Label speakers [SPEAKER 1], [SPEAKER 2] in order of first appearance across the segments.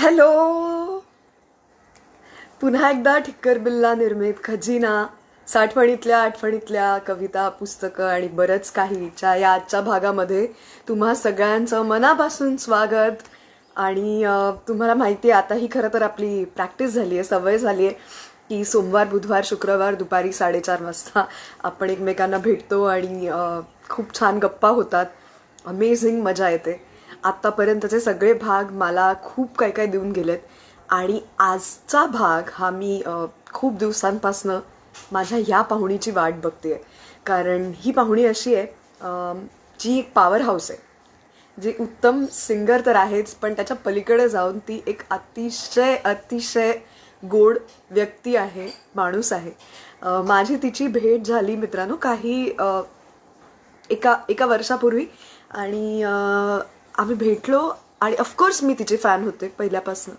[SPEAKER 1] Hello. पुन्हा एकदा ठिक्कर बिल्ला निर्मित खजिना साठवणीतल्या आठवणीतल्या कविता पुस्तकं आणि बरंच काहीच्या या आजच्या भागामध्ये तुम्हा सगळ्यांचं मनापासून स्वागत. आणि तुम्हाला माहिती आहे, आता ही खरं तर आपली प्रॅक्टिस झाली आहे, सवय झाली आहे की सोमवार बुधवार शुक्रवार दुपारी 4:30 वाजता आपण एकमेकांना भेटतो आणि खूप छान गप्पा होतात. अमेझिंग मजा येते. आत्तापर्यंतचे सगळे भाग मला खूप काय काय देऊन गेलेत आणि आजचा भाग हा मी खूप दिवसांपासनं माझ्या या पाहुणीची वाट बघते. कारण ही पाहुणी अशी आहे, जी एक पॉवर हाऊस आहे, जी उत्तम सिंगर तर आहेच, पण त्याच्या पलीकडे जाऊन ती एक अतिशय अतिशय गोड व्यक्ती आहे, माणूस आहे. माझी तिची भेट झाली मित्रांनो काही एका एका वर्षापूर्वी. आणि आम्ही भेटलो आणि ऑफकोर्स मी तिचे फॅन होते पहिल्यापासून.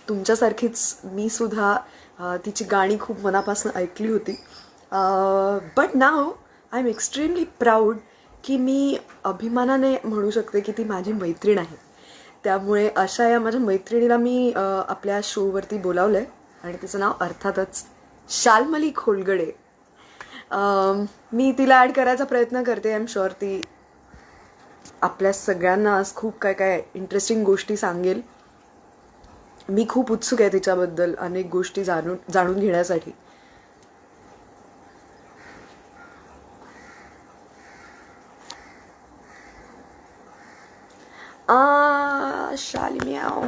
[SPEAKER 1] तुमच्यासारखीच मी सुद्धा तिची गाणी खूप मनापासून ऐकली होती. But now I am extremely proud की मी अभिमानाने म्हणू शकते की ती माझी मैत्रीण आहे. त्यामुळे अशा या माझ्या मैत्रिणीला मी आपल्या शोवरती बोलावलं आहे आणि तिचं नाव अर्थातच शाल्मली खोलगडे. मी तिला ॲड करायचा प्रयत्न करते. आय एम शुअर ती आपल्या सगळ्यांना आज खूप काय काय इंटरेस्टिंग गोष्टी सांगेल. मी खूप उत्सुक आहे तिच्याबद्दल अनेक गोष्टी जाणून घेण्यासाठी. शालिम्याव.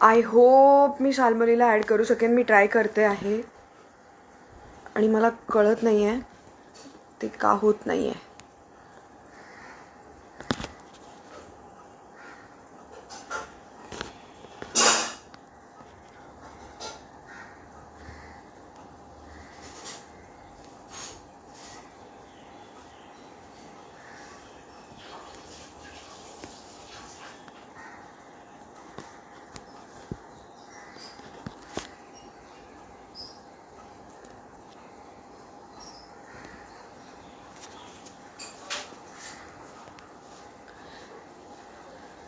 [SPEAKER 1] आय होप मी शाल्मलीला ॲड करू शकेन. मी ट्राय करते आहे आणि मला कळत नाही आहे ते का होत नाही आहे.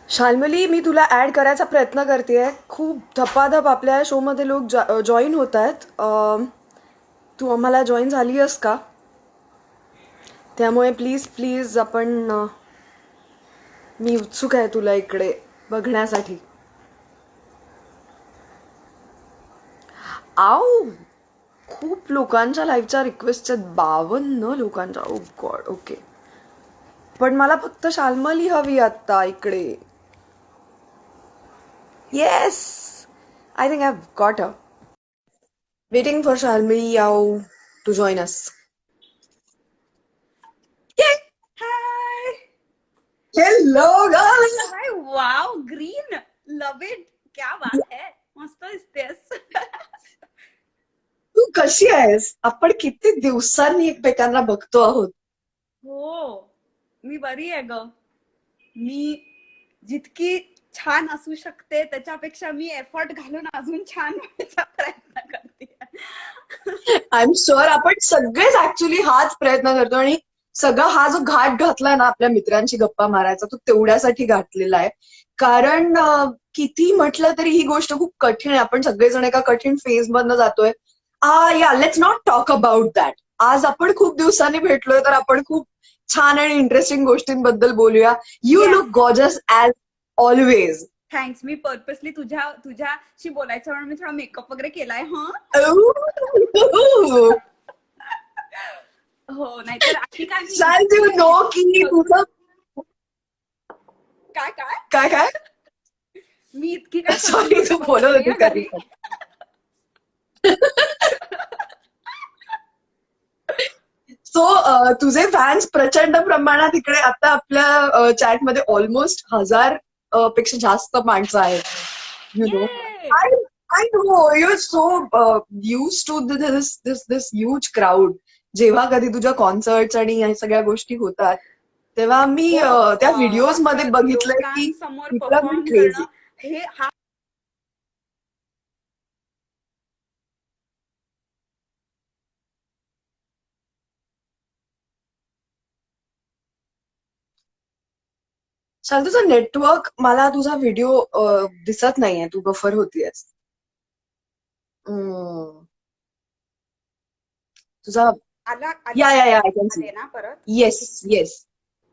[SPEAKER 1] शाल्मली, मी तुला ॲड करायचा प्रयत्न करते. खूप धपाधप आपल्या शोमध्ये लोक जॉईन होत आहेत. तू आम्हाला जॉईन झाली आहेस का? त्यामुळे प्लीज प्लीज आपण मी उत्सुक आहे तुला इकडे बघण्यासाठी. आऊ, खूप लोकांच्या लाईव्हच्या रिक्वेस्ट आहेत, 52 लोकांच्या. ओ गॉड. ओके, पण मला फक्त शाल्मली हवी आत्ता इकडे. Yes, I think I have got a. Waiting for Shalmali याव to join us.
[SPEAKER 2] Hi.
[SPEAKER 1] Hello girl.
[SPEAKER 2] Hi. Wow, green. Love it. क्या बात है. मस्त दिसतेस.
[SPEAKER 1] तू कशी आहेस? आपण किती दिवसांनी एकमेकांना बघतो आहोत.
[SPEAKER 2] हो, मी बरी आहे ग. मी जितकी छान असू शकते त्याच्यापेक्षा मी एफर्ट घालून अजून छान व्हायचा प्रयत्न करते.
[SPEAKER 1] आय एम शुअर आपण सगळेच ऍक्च्युली हाच प्रयत्न करतो आणि सगळा हा जो घाट घातलाय ना आपल्या मित्रांची गप्पा मारायचा, तो तेवढ्यासाठी घातलेला आहे. कारण किती म्हटलं तरी ही गोष्ट खूप कठीण आहे. आपण सगळेजण एका कठीण फेज मधनं जातोय. या let's not talk about that. आज आपण खूप दिवसांनी भेटलोय तर आपण खूप छान आणि इंटरेस्टिंग गोष्टींबद्दल बोलूया. You
[SPEAKER 2] yes.
[SPEAKER 1] Look gorgeous as always.
[SPEAKER 2] Thanks. Me purposely तुझ्याशी बोलायचं म्हणून मी थोडा मेकअप वगैरे केलाय. हो, नाहीतर आधी काय मी
[SPEAKER 1] शाल यू नो की तुझं
[SPEAKER 2] काय काय
[SPEAKER 1] काय काय
[SPEAKER 2] मी इतकी काय
[SPEAKER 1] सॉरी तू बोलत होती कधी. सो तुझे फॅन्स प्रचंड प्रमाणात इकडे आता आपल्या चॅटमध्ये ऑलमोस्ट 1000 पेक्षा जास्त माणसं आहेत. You know, I I know you are so used to this this this huge crowd. जेव्हा कधी तुझ्या कॉन्सर्ट्स आणि या सगळ्या गोष्टी होतात तेव्हा मी त्या व्हिडिओज मध्ये
[SPEAKER 2] असं
[SPEAKER 1] बघितलंय की
[SPEAKER 2] लोकांसमोर
[SPEAKER 1] पीपल आर
[SPEAKER 2] परफॉर्म
[SPEAKER 1] क्रेझी.
[SPEAKER 2] करणं हे हा
[SPEAKER 1] शाल तुझं नेटवर्क, मला तुझा व्हिडिओ दिसत नाहीये, तू बफर होतीयस. हम्म, तुझा
[SPEAKER 2] आला आला
[SPEAKER 1] या आय कॅन सी.
[SPEAKER 2] आले ना परत?
[SPEAKER 1] Yes yes.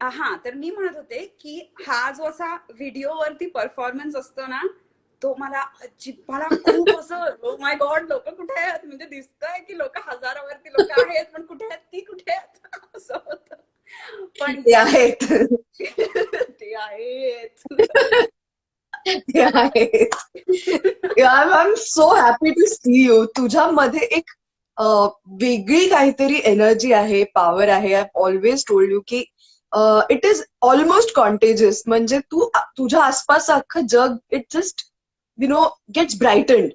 [SPEAKER 2] हा, तर मी म्हणत होते की हा जो असा व्हिडिओवरती परफॉर्मन्स असतो ना, तो मला मला खूप असं ओ माय गॉड, लोक कुठे आहेत, म्हणजे दिसतंय की लोक हजारावरती लोक आहेत, पण कुठे आहेत ती, कुठे आहेत असं होतं. पण
[SPEAKER 1] ते
[SPEAKER 2] येस,
[SPEAKER 1] आहेत.
[SPEAKER 2] ते आहेत.
[SPEAKER 1] ते आहेत. I am so happy to see you. तुझ्यामध्ये एक वेगळी काहीतरी एनर्जी आहे, पॉवर आहे. आय ऑलवेज टोल्ड यू की इट इज ऑलमोस्ट कॉन्टेजियस. म्हणजे तुझ्या आसपास अख्खं जग इट जस्ट गेट्स ब्राईटन्ड.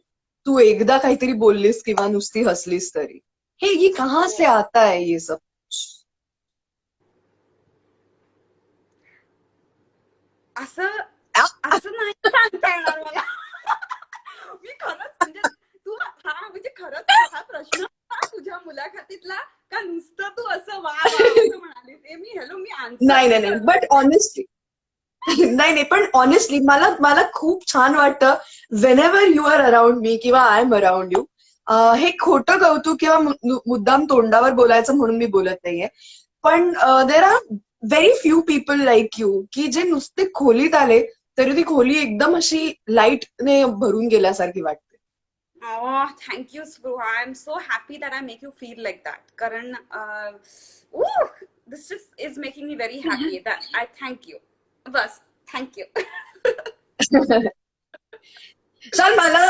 [SPEAKER 1] तू एकदा काहीतरी बोललीस किंवा नुसती हसलीस तरी. हे ये कहाँ
[SPEAKER 2] हो,
[SPEAKER 1] से आता है ये सब?
[SPEAKER 2] असं असं नाही सांगता येणार मला. मी खरंच म्हणजे तू हा म्हणजे खरंच हा प्रश्न तुझ्या मुलाखतीतला, का नुसतं तू असं वा वा असं म्हणालीस? मी हॅलो, मी आन्सर
[SPEAKER 1] नाही नाही
[SPEAKER 2] नाही
[SPEAKER 1] नाही,
[SPEAKER 2] करणार.
[SPEAKER 1] बट ऑनेस्टली नाही नाही, पण ऑनेस्टली मला मला खूप छान वाटतं whenever you are around me किंवा आय एम अराउंड यू. हे खोटं कौतुक किंवा मुद्दाम तोंडावर बोलायचं म्हणून मी बोलत नाहीये. पण there are very few people like you की जे नुसते खोलीत आले तरी ती खोली एकदम अशी लाईटने भरून गेल्यासारखी वाटते.
[SPEAKER 2] Oh, thank you, Spruha. I'm so happy that I make you feel like that. Karan, this just is making me very happy. That I thank you. Bas, thank you.
[SPEAKER 1] चल, मला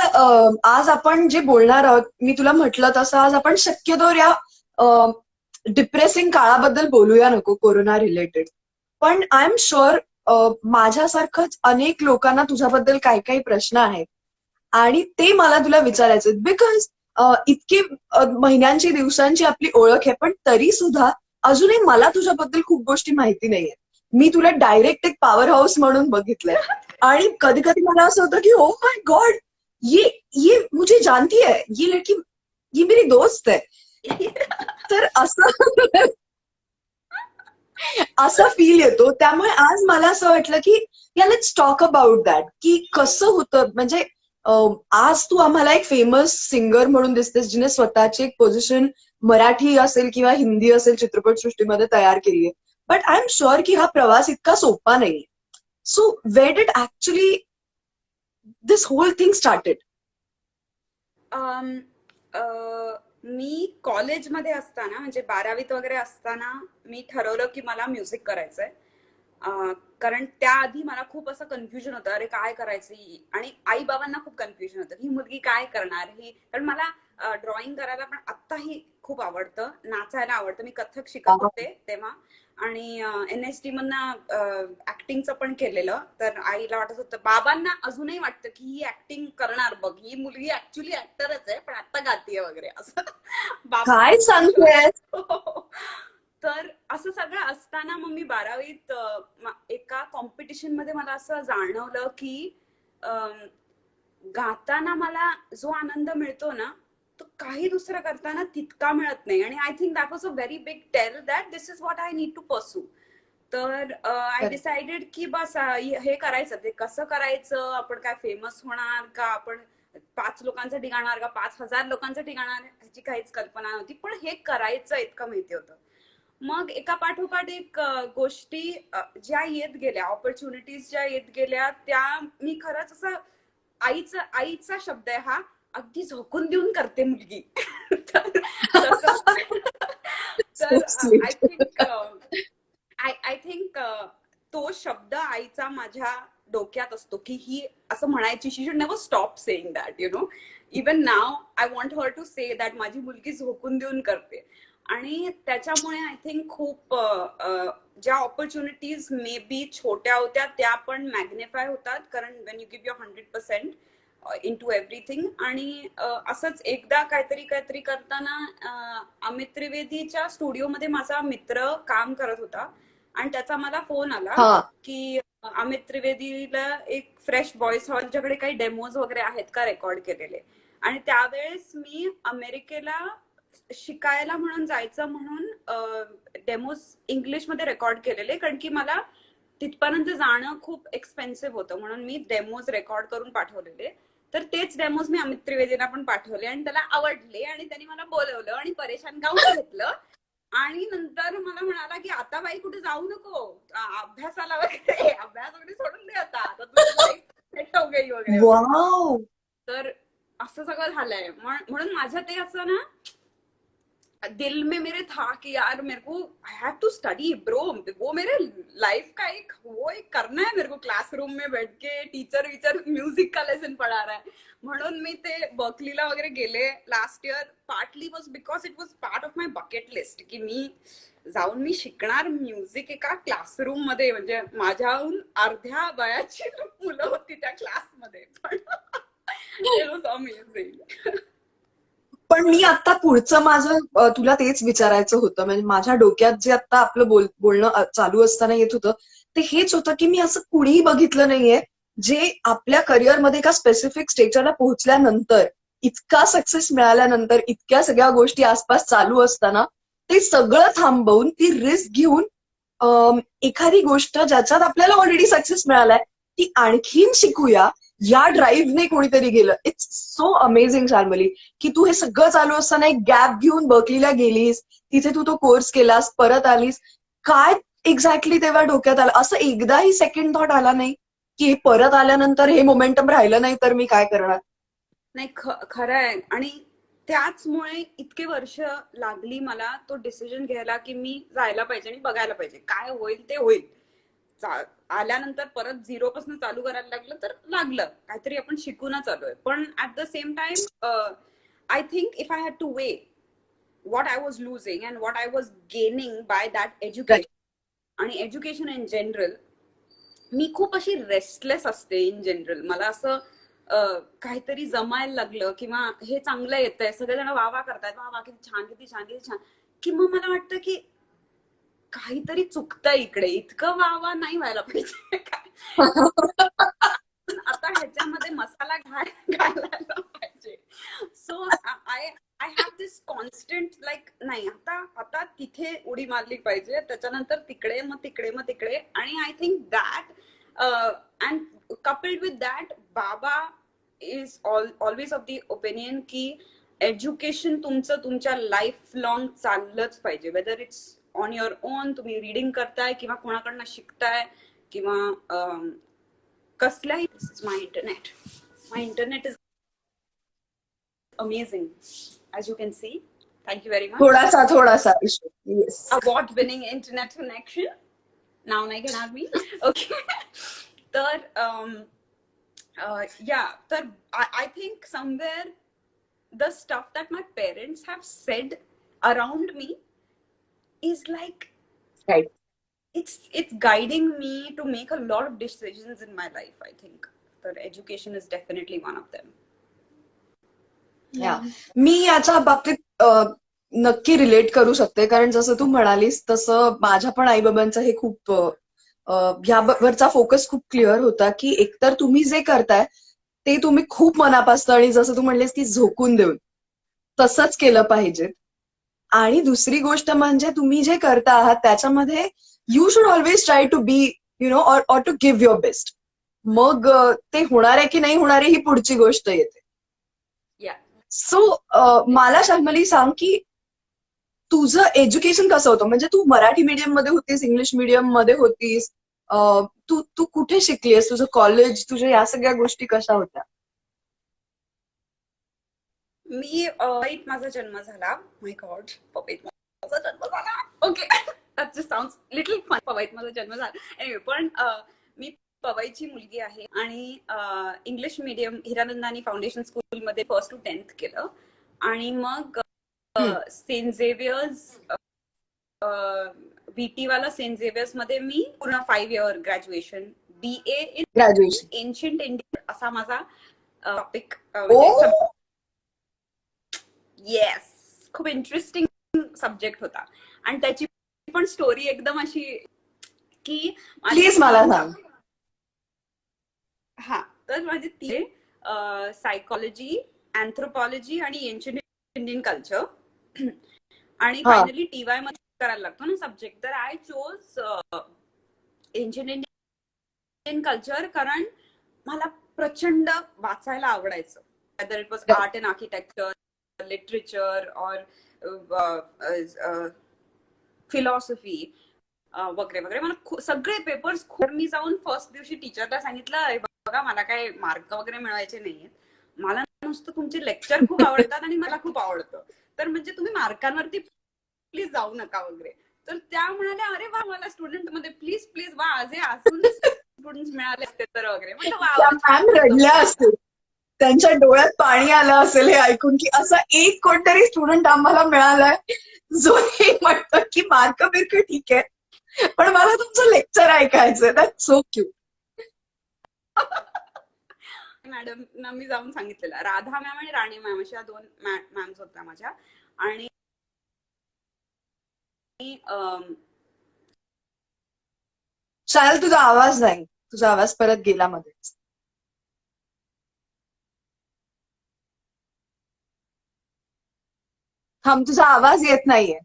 [SPEAKER 1] आज आपण जे बोलणार आहोत, मी तुला म्हटलं तसं आज आपण शक्यतो या डिप्रेसिंग काळाबद्दल बोलूया नको, कोरोना रिलेटेड. पण आय एम शुअर माझ्यासारखंच अनेक लोकांना तुझ्याबद्दल काही काही प्रश्न आहेत आणि ते मला तुला विचारायचे, बिकॉज इतकी महिन्यांची दिवसांची आपली ओळख आहे, पण तरी सुद्धा अजूनही मला तुझ्याबद्दल खूप गोष्टी माहिती नाहीये. मी तुला डायरेक्ट एक पॉवर हाऊस म्हणून बघितलंय आणि कधी कधी मला असं होतं की ओ माय गॉड, ये ये मुझे जानती है ये लड़की, ये मेरी दोस्त है. तर असं असा फील येतो. त्यामुळे आज मला असं वाटलं की या लेट्स टॉक अबाउट दॅट, की कसं होतं. म्हणजे आज तू आम्हाला एक फेमस सिंगर म्हणून दिसतेस जिने स्वतःची एक पोझिशन मराठी असेल किंवा हिंदी असेल चित्रपटसृष्टीमध्ये तयार केली आहे. बट आय एम शुअर की हा प्रवास इतका सोपा नाहीये. So where did actually this whole thing started?
[SPEAKER 2] Um, uh, मी कॉलेजमध्ये असताना, म्हणजे 12वीत वगैरे असताना, मी ठरवलं की मला म्युझिक करायचंय. कारण त्याआधी मला खूप असं कन्फ्युजन होतं, अरे काय करायचं, आणि आई बाबांना खूप कन्फ्युजन होतं, ही मुलगी काय करणार ही. कारण मला ड्रॉइंग करायला पण आत्ताही खूप आवडतं, नाचायला आवडतं. मी कथ्थक शिकत होते तेव्हा, आणि NSD मधनं ऍक्टिंगचं पण केलेलं. तर आईला वाटत होतं, बाबांना अजूनही वाटतं की ही ऍक्टिंग करणार, बघ ही मुलगी ऍक्च्युली ऍक्टरच आहे पण आता गातीये वगैरे असं. बाबांना
[SPEAKER 1] काय
[SPEAKER 2] असा विश्वास.
[SPEAKER 1] सांगतेस?
[SPEAKER 2] तर असं सगळं असताना मग मी 12वीत एका कॉम्पिटिशन मध्ये मला असं जाणवलं की गाताना मला जो आनंद मिळतो ना, तो काही दुसरं करताना तितका मिळत नाही. आणि I think that was a very big tell that this is what I need to pursue. तर आय डिसाइडेड की बस हे करायचं. ते कसं करायचं, आपण काय फेमस होणार का, आपण 5 लोकांसाठी गाणार का 5,000 लोकांसाठी गाणार, ह्याची काहीच कल्पना नव्हती. पण हे करायचं इतकं माहिती होतं. मग एका पाठोपाठ एक गोष्टी ज्या येत गेल्या, ऑपॉर्च्युनिटीज ज्या येत गेल्या, त्या मी खरंच असं, आईचा शब्द आहे हा, अगदी झोकून देऊन करते मुलगी. तर तसं.
[SPEAKER 1] सो
[SPEAKER 2] तर I
[SPEAKER 1] sweet.
[SPEAKER 2] Think I think तो शब्द आईचा माझ्या डोक्यात असतो की ही असं म्हणायची, she should never stop saying that, you know. Even now I want her to say that माझी मुलगी झोकून देऊन करते. आणि त्याच्यामुळे आय थिंक खूप ज्या ऑपॉर्च्युनिटीज मे बी छोट्या होत्या त्या पण मॅग्निफाय होतात, कारण when you give your 100% in to everything. आणि असंच एकदा काहीतरी काहीतरी करताना अमित त्रिवेदीच्या स्टुडिओमध्ये माझा मित्र काम करत होता, आणि त्याचा मला फोन आला
[SPEAKER 1] हा.
[SPEAKER 2] की अमित त्रिवेदीला एक फ्रेश व्हॉइस हॉलच्याकडे काही डेमोज वगैरे आहेत का रेकॉर्ड केलेले. आणि त्यावेळेस मी अमेरिकेला शिकायला म्हणून जायचं म्हणून डेमोज इंग्लिशमध्ये रेकॉर्ड केलेले, कारण की मला तिथपर्यंत जाणं खूप एक्सपेन्सिव्ह होतं, म्हणून मी डेमोज रेकॉर्ड करून पाठवलेले. तर तेच डेमोज मी अमित त्रिवेदीला पण पाठवले आणि त्याला आवडले आणि त्यांनी मला बोलवलं आणि परेशान गाऊन घेतलं आणि नंतर मला म्हणाला की आता बाई कुठे जाऊ नको, अभ्यासाला वगैरे, अभ्यास वगैरे सोडून दे, आता तुझी लाईफ सेट हो गई वगैरे.
[SPEAKER 1] वाव.
[SPEAKER 2] तर असं सगळं झालंय. म्हणून माझं ते असं ना, दिल में मेरे था कि यार मेरे को I have to study bro, वो मेरे लाइफ का एक वो एक करना है मेरे को, क्लासरूम में बैठ के टीचर म्युझिक का लेसन पढ़ा रहा है. म्हणून मी ते बर्कलीला वगैरे गेले last year. Partly was because it was part of my bucket list की मी जाऊन मी शिकणार म्युझिक एका क्लासरूम मध्ये. म्हणजे माझ्याहून अर्ध्या वयाची मुलं होती त्या क्लासमध्ये, पण इट वॉज अमेझिंग.
[SPEAKER 1] पण मी आता पुढचं माझं तुला तेच विचारायचं होतं. म्हणजे माझ्या डोक्यात जे आता आपलं बोलणं चालू असताना येत होतं ते हेच होतं की मी असं कुणीही बघितलं नाहीये जे आपल्या करिअरमध्ये एका स्पेसिफिक स्टेजला पोहोचल्यानंतर, इतका सक्सेस मिळाल्यानंतर, इतक्या सगळ्या गोष्टी आसपास चालू असताना ते सगळं थांबवून ती रिस्क घेऊन एखादी गोष्ट ज्याच्यात आपल्याला ऑलरेडी सक्सेस मिळालाय ती आणखीन शिकूया या ड्राईव्हने कोणीतरी गेलं. इट्स सो अमेझिंग शाल्मली की तू हे सगळं चालू असताना एक गॅप घेऊन बर्कलीला गेलीस, तिथे तू तो कोर्स केलास, परत आलीस. काय एक्झॅक्टली तेव्हा डोक्यात आलं? असं एकदाही सेकंड थॉट आला नाही की परत आल्यानंतर हे मोमेंटम राहिलं नाही तर मी काय करणार?
[SPEAKER 2] नाही, खरं आहे. आणि त्याचमुळे इतके वर्ष लागली मला तो डिसिजन घ्यायला की मी जायला पाहिजे आणि बघायला पाहिजे, काय होईल ते होईल. आल्यानंतर परत झिरो पासून चालू करायला लागलं तर लागलं, काहीतरी आपण शिकूनच आलोय. पण at the same time I think if I had two way what I was losing and what I was gaining by that education. आणि एज्युकेशन इन जनरल, मी खूप अशी रेस्टलेस असते इन जनरल. मला असं काहीतरी जमायला लागलं किंवा हे चांगलं येतंय, सगळेजण वावा करतायत, वा वा किती छान, किती छान, किती छान, कि मग मला वाटतं की काहीतरी चुकतंय इकडे, इतकं वावा नाही व्हायला पाहिजे काय. आता ह्याच्यामध्ये मसाला घालायला पाहिजे. So I have this constant like नाही, आता तिथे उडी मारली पाहिजे, त्याच्यानंतर तिकडे, मग तिकडे, मग तिकडे. आणि I think that and coupled with that, baba is always of the opinion की एज्युकेशन तुमचं तुमच्या लाईफ लॉंग चाललंच पाहिजे. Whether it's on your own, तुम्ही रिडिंग करताय किंवा कोणाकडनं शिकताय किंवा कसल्याही. This is my internet. My internet is amazing, as you can see. Thank you very much.
[SPEAKER 1] थोडासा issue. Yes.
[SPEAKER 2] Award winning internet connection. Now I can have me. Okay. तर I think somewhere the stuff that my parents have said around me is like,
[SPEAKER 1] Right.
[SPEAKER 2] It's guiding me to make a lot of decisions in my life. I think that education is definitely one of them.
[SPEAKER 1] मी याच्या बाबतीत नक्की relate करू शकते, कारण जसं तू म्हणालीस तसं माझ्या पण आईबाबांचं हे खूप ह्यावरचा फोकस खूप क्लिअर होता की एकतर तुम्ही जे करताय ते तुम्ही खूप मनापासून आणि जसं तू म्हणलीस की झोकून देऊन तसंच केलं पाहिजे. आणि दुसरी गोष्ट म्हणजे तुम्ही जे करता आहात त्याच्यामध्ये you should always try to be or to give your best. मग ते होणार आहे की नाही होणार आहे ही पुढची गोष्ट येते. सो मला शाल्मली सांग की तुझं एज्युकेशन कसं होतं? म्हणजे तू मराठी मीडियम मध्ये होतीस, इंग्लिश मीडियम मध्ये होतीस, तू कुठे शिकलीस? तुझं कॉलेज, तुझ्या या सगळ्या गोष्टी कशा होत्या?
[SPEAKER 2] मी पवईत माझा जन्म झाला. माय गॉड, पवईत माझा जन्म झाला. Okay, that just sounds little fun. पवईत माझा जन्म झाला. एनिवे, पण मी पवईची मुलगी आहे आणि English medium Hiranandani foundation school मध्ये 1st to 10th केलं. आणि मग सेंट झेवियर्स, बीटी वाला सेंट झेवियर्स मध्ये मी पूर्ण 5 year graduation, BA in
[SPEAKER 1] graduation,
[SPEAKER 2] ancient India असा माझा टॉपिक. येस, खूप इंटरेस्टिंग सब्जेक्ट होता. आणि त्याची पण स्टोरी एकदम अशी की
[SPEAKER 1] प्लीज मला सांग.
[SPEAKER 2] हा, तर माझी ती सायकोलॉजी, अँथ्रोपॉलॉजी आणि एन्शियंट इंडियन कल्चर. आणि फायनली TY मध्ये करायला लागतो ना सब्जेक्ट. तर I chose ancient Indian culture, कारण मला प्रचंड वाचायला आवडायचं. Whether it was
[SPEAKER 1] Right.
[SPEAKER 2] Art and architecture, literature और फिलॉसॉफी वगैरे वगैरे. मला सगळे पेपर्स मी जाऊन फर्स्ट दिवशी टीचरला सांगितलं, "हे बघा मला काय मार्क वगैरे मिळवायचे नाहीयेत, मला नुसतं तुमचे लेक्चर खूप आवडतात आणि मला खूप आवडतं, तर म्हणजे तुम्ही मार्कांवरती प्लीज जाऊ नका वगैरे." तर त्या म्हणाल्या, "अरे वा, मला स्टुडंट मध्ये प्लीज प्लीज वा, अजून स्टुडंट मिळाले असते तर वगैरे." म्हटलं वा
[SPEAKER 1] त्या
[SPEAKER 2] वा, छान
[SPEAKER 1] मॅम रडल्या
[SPEAKER 2] तुमचं.
[SPEAKER 1] असतील, त्यांच्या डोळ्यात पाणी आलं असेल हे ऐकून की असा एक कोणतरी स्टुडंट आम्हाला मिळालाय जो हे म्हणतो की मार्क बिर्क ठीक आहे पण मला तुमचं लेक्चर ऐकायचंय. That's so cute.
[SPEAKER 2] मॅडम ना मी जाऊन सांगितलेलं, राधा मॅम आणि राणी मॅम अशा 2 मॅम्स होत्या माझ्या. आणि
[SPEAKER 1] शायल तुझा आवाज नाही, तुझा आवाज परत गेला मध्येच. थांब, तुझा आवाज येत नाहीये.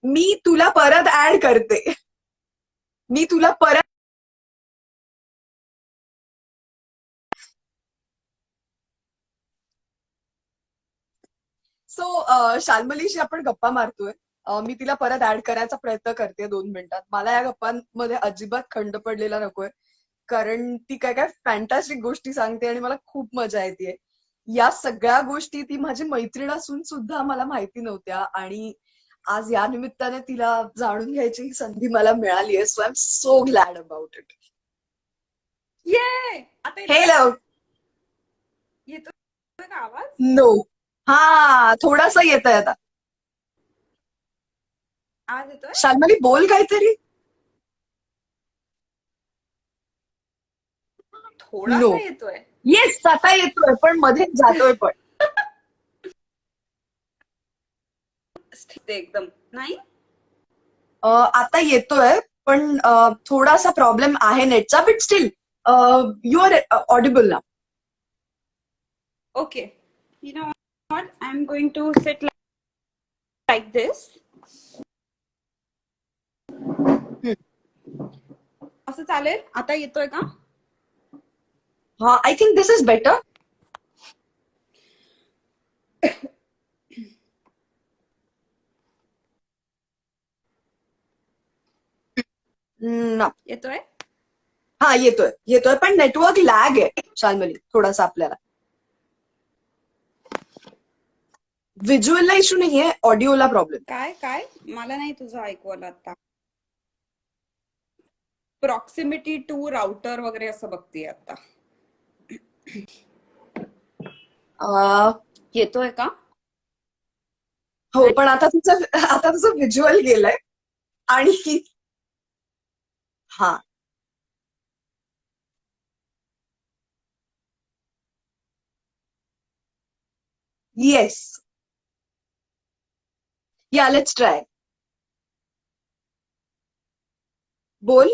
[SPEAKER 1] मी तुला परत ऍड करते. मी तुला परत. सो शाल्मलीशी आपण गप्पा मारतोय. मी तिला परत ऍड करायचा प्रयत्न करते 2 मिनिटात. मला या गप्पांमध्ये अजिबात खंड पडलेला नकोय, कारण ती काय काय फॅन्टॅस्टिक गोष्टी सांगते आणि मला खूप मजा येते. या सगळ्या गोष्टी ती माझी मैत्रीण असून सुद्धा मला माहिती नव्हत्या आणि आज या निमित्ताने तिला जाणून घ्यायची ही संधी मला मिळाली आहे. So I am so glad about it.
[SPEAKER 2] ये आता
[SPEAKER 1] हे
[SPEAKER 2] येतोय
[SPEAKER 1] लव.
[SPEAKER 2] येतोय का आवाज?
[SPEAKER 1] नो. हा, थोडासा येत आहे आता.
[SPEAKER 2] आवाज येतोय?
[SPEAKER 1] शाल्मली बोल काहीतरी. नो.
[SPEAKER 2] थोडासा येतोय.
[SPEAKER 1] येस, आता येतोय पण मध्येच जातोय पण.
[SPEAKER 2] एकदम नाही.
[SPEAKER 1] आता येतोय पण थोडासा प्रॉब्लेम आहे नेटचा, but still you are audible ना.
[SPEAKER 2] Okay, you know what, I am going to sit like this. असं चालेल? आता येतोय का?
[SPEAKER 1] हा, I think this is better. ना.
[SPEAKER 2] येतोय?
[SPEAKER 1] हा, येतोय येतोय पण नेटवर्क लॅग आहे शाल्मली थोडासा आपल्याला. व्हिज्युअलला इश्यू नाहीये, ऑडिओला प्रॉब्लेम.
[SPEAKER 2] काय काय मला नाही तुझं ऐकू आलं आता. प्रॉक्सिमिटी टू राउटर वगैरे असं बघतीये आता. येतोय का?
[SPEAKER 1] हो, पण आता तुझं व्हिज्युअल गेलंय आणि हा. येस. या, लेट्स ट्राय. बोल.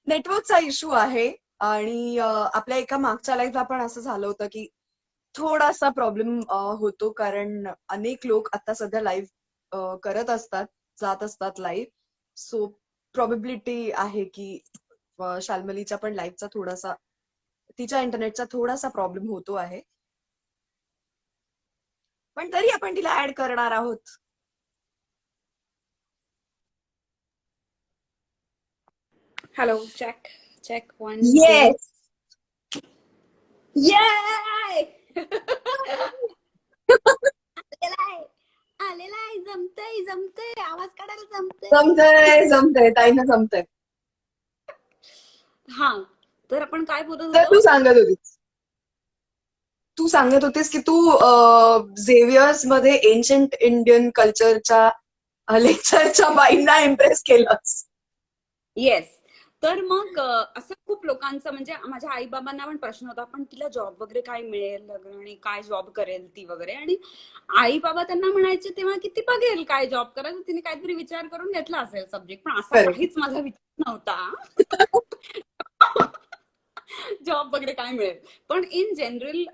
[SPEAKER 1] नेटवर्कचा इश्यू आहे आणि आपल्या एका मागच्या लाईफला पण असं झालं होतं की थोडासा प्रॉब्लेम होतो, कारण अनेक लोक आता सध्या लाईव्ह करत असतात, जात असतात लाईव्ह. सो प्रॉबिलिटी आहे की शाल्मलीच्या पण लाईव्हचा थोडासा, तिच्या इंटरनेटचा थोडासा प्रॉब्लेम होतो आहे, पण तरी आपण तिला ऍड करणार आहोत.
[SPEAKER 2] Hello, check check 1 2.
[SPEAKER 1] येस.
[SPEAKER 2] ये आलेला आहे, जमतय जमतय, आवाज काढायला जमतय.
[SPEAKER 1] जमतंय जमतंय, ताईनं जमतंय.
[SPEAKER 2] हा, तर आपण काय बोलत
[SPEAKER 1] तर
[SPEAKER 2] होतो?
[SPEAKER 1] तू सांगत होतीस की तू झेवियर्स मध्ये एन्शंट इंडियन कल्चरच्या लेक्चरच्या बाईंना इम्प्रेस केलंस.
[SPEAKER 2] येस. तर मग असं खूप लोकांचं म्हणजे माझ्या आई बाबांना पण प्रश्न होता, पण तिला जॉब वगैरे काय मिळेल आणि काय जॉब करेल ती वगैरे. आणि आई बाबा त्यांना म्हणायचे तेव्हा की ती बघेल काय जॉब करायचं, तिने काहीतरी विचार करून घेतला असेल सब्जेक्ट, पण असा
[SPEAKER 1] Correct.
[SPEAKER 2] काहीच माझा विचार नव्हता जॉब वगैरे काय मिळेल. पण इन जनरल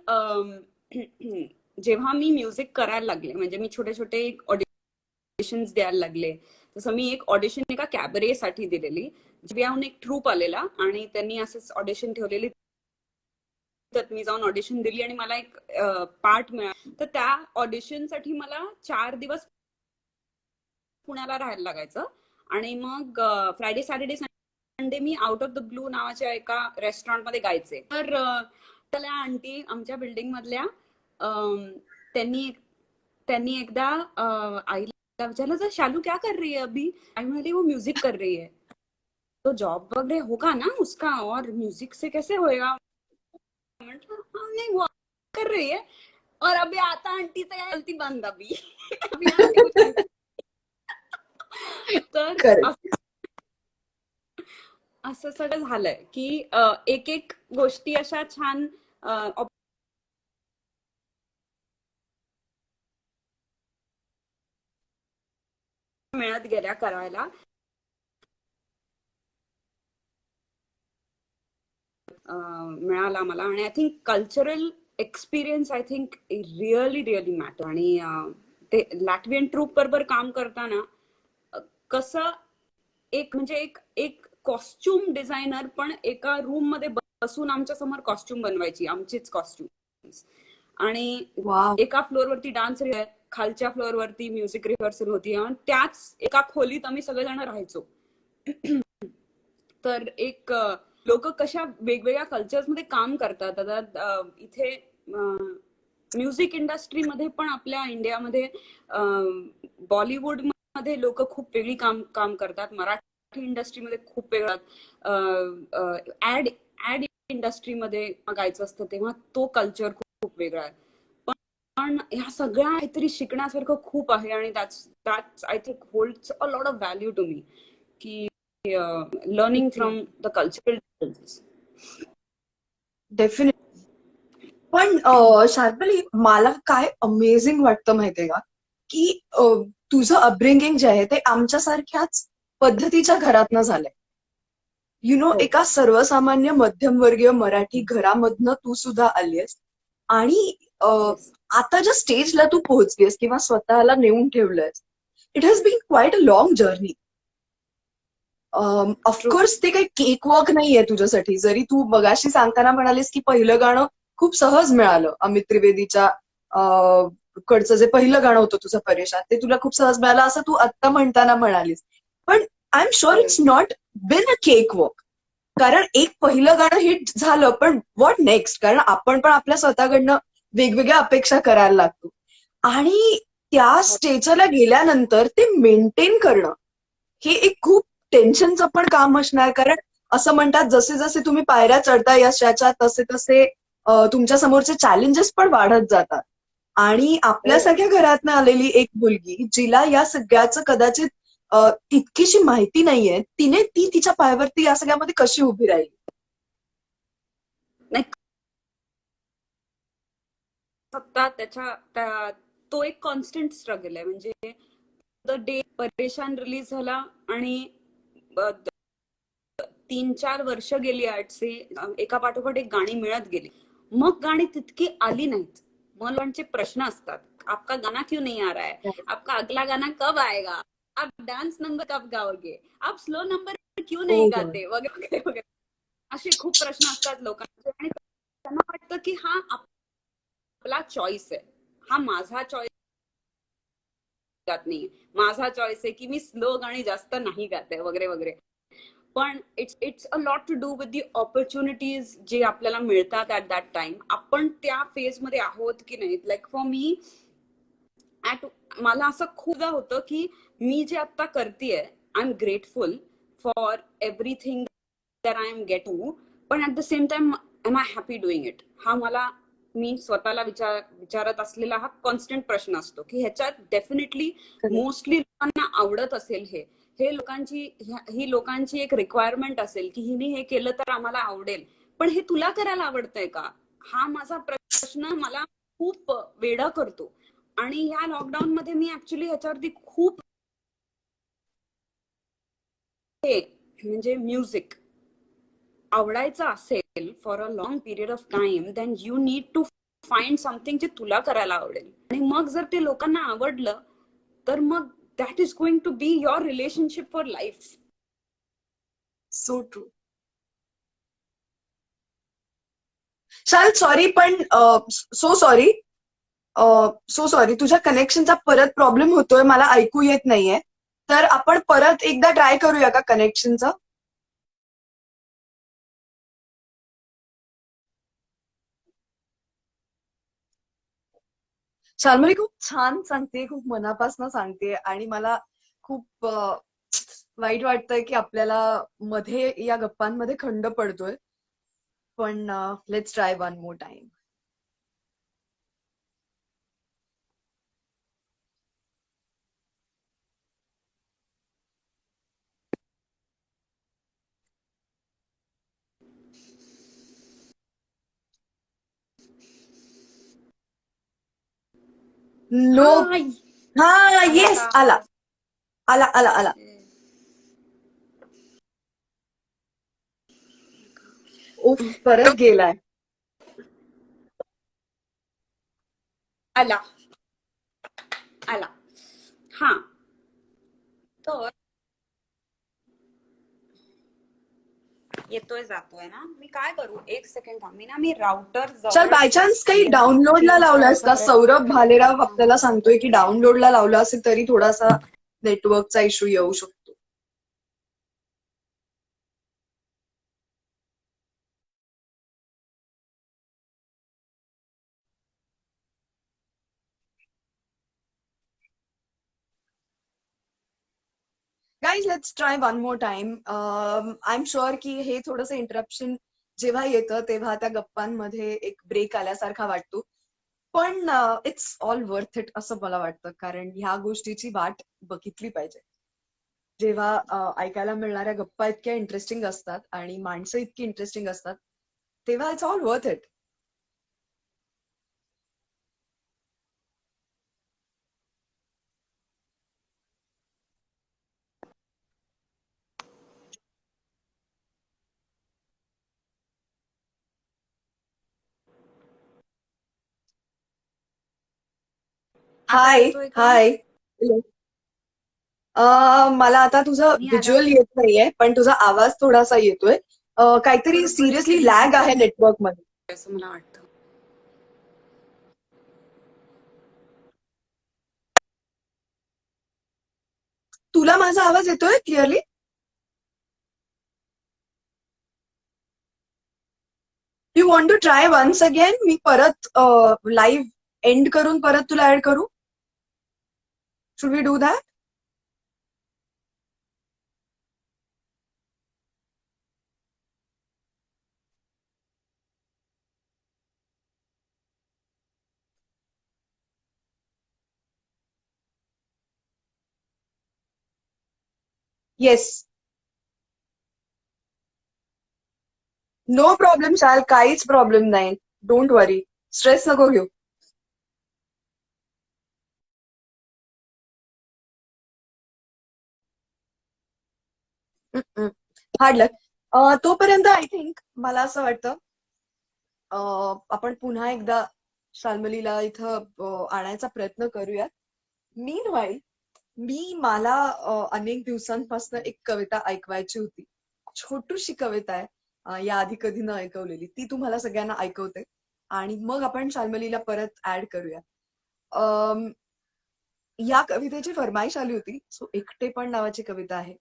[SPEAKER 2] जेव्हा मी म्युझिक करायला लागले, म्हणजे मी छोटे छोटे ऑडिशन्स द्यायला लागले. जसं मी एक ऑडिशन एका कॅबरे साठी दिलेली, जिव्याहून एक ट्रूप आलेला आणि त्यांनी असंच ऑडिशन ठेवलेली, तर मी जाऊन ऑडिशन दिली आणि मला एक पार्ट मिळाला. तर त्या ऑडिशन साठी मला 4 दिवस पुण्याला राहायला लागायचं. आणि मग Friday Saturday Sunday me out of the blue नावाच्या एका रेस्टॉरंटमध्ये गायचे. तर त्याला आंटी आमच्या बिल्डिंग मधल्या त्यांनी त्यांनी एकदा आईला विचारलं, तर शालू क्या कर रही है अभी? आई म्हणाली वो म्यूजिक कर रही है. तो जॉब वगैरह होगा ना उसका, और म्यूजिक से कैसे होएगा? नहीं वो कर रही है. और अभी आता आंटी से गलती बंद अभी अभी आंटी कुछ नहीं. तर
[SPEAKER 1] Correct.
[SPEAKER 2] असं सगळं झालंय की एक एक गोष्टी अशा छान मिळत गेल्या करायला. मिळाला मला. आणि I think cultural experience I think really matter. आणि ते लॅटवियन ट्रूप बरोबर काम करताना कसं एक म्हणजे एक कॉस्ट्युम डिझायनर पण एका रूम मध्ये बसून आमच्या समोर कॉस्ट्युम बनवायची, आमचीच कॉस्ट्युम. आणि
[SPEAKER 1] Wow.
[SPEAKER 2] एका फ्लोअरवरती डान्स, खालच्या फ्लोअरवरती म्युझिक रिहर्सल होती, आणि त्याच एका खोलीत आम्ही सगळेजण राहायचो. तर एक लोक कशा वेगवेगळ्या कल्चर्समध्ये काम करतात. आता इथे म्युझिक इंडस्ट्रीमध्ये पण आपल्या इंडियामध्ये बॉलिवूड मध्ये लोक खूप वेगळी काम करतात, मराठी इंडस्ट्रीमध्ये खूप वेगळा, ऍड इंडस्ट्रीमध्ये गायचं असतं तेव्हा तो कल्चर खूप वेगळा आहे. पण ह्या सगळ्या काहीतरी शिकण्यासारखं खूप आहे. आणि that's I think holds a lot of value to me, की learning from the cultural differences.
[SPEAKER 1] Definitely. पण शार्पली मला काय अमेझिंग वाटतं माहितीये का, की तुझं अपब्रिंगिंग जे आहे ते आमच्यासारख्याच पद्धतीच्या घरातनं झालंय. एका सर्वसामान्य मध्यमवर्गीय मराठी घरामधनं तू सुद्धा आलीयस. आणि आता ज्या स्टेजला तू पोहोचलीयस किंवा स्वतःला नेऊन ठेवलंयस, it has been quite a long journey. Of course ते काही केक वॉक नाहीये तुझ्यासाठी. जरी तू मगाशी सांगताना म्हणालीस की पहिलं गाणं खूप सहज मिळालं, अमित त्रिवेदीच्या कडचं जे पहिलं गाणं होतं तुझं परेशान, ते तुला खूप सहज मिळालं असं तू आत्ता म्हणताना म्हणालीस. पण I am sure it's not been a cake walk. कारण एक पहिलं गाणं हिट झालं, पण व्हॉट नेक्स्ट? कारण आपण पण आपल्या स्वतःकडनं वेगवेगळ्या अपेक्षा करायला लागतो. आणि त्या स्टेजला गेल्यानंतर ते मेंटेन करणं हे एक खूप टेन्शनचं पण काम असणार. कारण असं म्हणतात जसे जसे तुम्ही पायऱ्या चढता यशाच्या, तसे तसे तुमच्या समोरचे चॅलेंजेस पण वाढत जातात. आणि आपल्यासारख्या घरातनं आलेली एक मुलगी जिला या सगळ्याचं कदाचित तितकीशी माहिती नाहीये, ती तिच्या पायावरती या सगळ्यामध्ये कशी उभी राहील?
[SPEAKER 2] त्याच्या तो एक कॉन्स्टंट स्ट्रगल आहे. म्हणजे द डे परेशान रिलीज झाला आणि 3-4 वर्ष गेली आर्टचे, एका पाठोपाठ एक गाणी मिळत गेली. मग गाणी तितकी आली नाहीत. मग लोकांचे प्रश्न असतात, आपका गाना क्यों नहीं आ रहा है, आपका अगला गाना कब आएगा, आप डान्स नंबर कब गाओगे, आप स्लो नंबर क्यों नहीं गाते, वगैरे वगैरे. असे खूप प्रश्न असतात लोकांचे. आणि त्यांना वाटतं की हा आपला चॉईस आहे, हा माझा चॉईस गात नाही, माझा चॉईस आहे की मी स्लो गाणी जास्त नाही गाते वगैरे वगैरे. पण it's a lot to do with the opportunities जे आपल्याला मिळतात ऍट दॅट टाइम. आपण त्या फेज मध्ये आहोत की नाही. लाईक फॉर मी मला असं खूपदा होतं की मी जे आता करतेय, I am grateful for everything that I am getting, पण at the same time am I happy doing it, हा मला मी स्वतःला विचारत असलेला हा कॉन्स्टंट प्रश्न असतो की ह्याच्यात डेफिनेटली मोस्टली लोकांना आवडत असेल हे, ही लोकांची एक रिक्वायरमेंट असेल की हिने हे केलं तर आम्हाला आवडेल, पण हे तुला करायला आवडतंय का, हा माझा प्रश्न मला खूप वेडा करतो. आणि ह्या लॉकडाऊन मध्ये मी ऍक्च्युली ह्याच्यावरती खूप म्हणजे म्युझिक आवडायचं असेल for a long period of time, then you need to find something जे तुला करायला आवडेल. आणि मग जर ते लोकांना आवडलं तर मग that is going to be your relationship for life.
[SPEAKER 1] So true. Shal sorry, पण सो सॉरी, सो सॉरी, तुझ्या कनेक्शनचा परत प्रॉब्लेम होतोय, मला ऐकू येत नाहीये. तर आपण परत एकदा ट्राय करूया का कनेक्शनचा? शाल्मली खूप छान सांगते, खूप मनापासून सांगते, आणि मला खूप वाईट वाटतंय की आपल्याला मध्ये या गप्पांमध्ये खंड पडतोय. पण let's try one more time. No.
[SPEAKER 2] Hi,
[SPEAKER 1] हा,
[SPEAKER 2] आला
[SPEAKER 1] येस,
[SPEAKER 2] का
[SPEAKER 1] आला.
[SPEAKER 2] आवाज?
[SPEAKER 1] आला आला आला. उफ, परत गेलाय.
[SPEAKER 2] आला आला. हा, तर येतोय जातोय ना. मी काय करू, एक सेकंड थांबी ना, मी राउटर
[SPEAKER 1] चल, बाय
[SPEAKER 2] जवळच
[SPEAKER 1] चान्स काही
[SPEAKER 2] बसतीये.
[SPEAKER 1] डाउनलोडला
[SPEAKER 2] चेंज
[SPEAKER 1] लावलास
[SPEAKER 2] करायचा
[SPEAKER 1] का?
[SPEAKER 2] प्रयत्न
[SPEAKER 1] सौरभ भालेराव
[SPEAKER 2] करते
[SPEAKER 1] आपल्याला
[SPEAKER 2] थांब
[SPEAKER 1] सांगतोय की
[SPEAKER 2] जवळच.
[SPEAKER 1] डाउनलोडला लावला असेल तरी थोडासा नेटवर्कचा इश्यू येऊ शकतो. Guys, let's try one more time. I am sure की हे थोडंसं इंटरप्शन जेव्हा येतं तेव्हा त्या गप्पांमध्ये एक ब्रेक आल्यासारखा वाटतो. पण इट्स ऑल वर्थ इट असं मला वाटतं, कारण ह्या गोष्टीची वाट बघितली पाहिजे. जेव्हा ऐकायला मिळणाऱ्या गप्पा इतक्या इंटरेस्टिंग असतात आणि माणसं इतकी इंटरेस्टिंग असतात, तेव्हा इट्स ऑल वर्थ इट.
[SPEAKER 2] आता
[SPEAKER 1] हाय
[SPEAKER 2] येतोय का?
[SPEAKER 1] हाय. मला आता तुझं
[SPEAKER 2] मी आल्यावर
[SPEAKER 1] व्हिज्युअल येत नाहीये, पण तुझा आवाज थोडासा येतोय. काहीतरी
[SPEAKER 2] बरोबर इथे
[SPEAKER 1] सिरियसली
[SPEAKER 2] बिझी
[SPEAKER 1] लॅग आहे नेटवर्क मध्ये.
[SPEAKER 2] असं मला वाटतं.
[SPEAKER 1] तुला माझा आवाज येतोय clearly? You want to try once again? मी परत लाईव्ह एंड करून परत तुला ऍड करू? Should we do that? Yes. No problem Shal, काहीच प्रॉब्लेम नाही. डोंट वरी, स्ट्रेस नको घेऊ. Hard luck. तोपर्यंत आय थिंक मला असं वाटतं आपण पुन्हा एकदा शाल्मलीला इथं आणायचा प्रयत्न करूयात. मीनवाईल मला अनेक दिवसांपासून एक कविता ऐकवायची होती. छोटूशी कविता आहे, या आधी कधी न ऐकवलेली. ती तुम्हाला सगळ्यांना ऐकवते आणि मग आपण शाल्मलीला परत ऍड करूया. अम, या कवितेची फरमाईश आली होती. सो एकटेपण नावाची कविता आहे.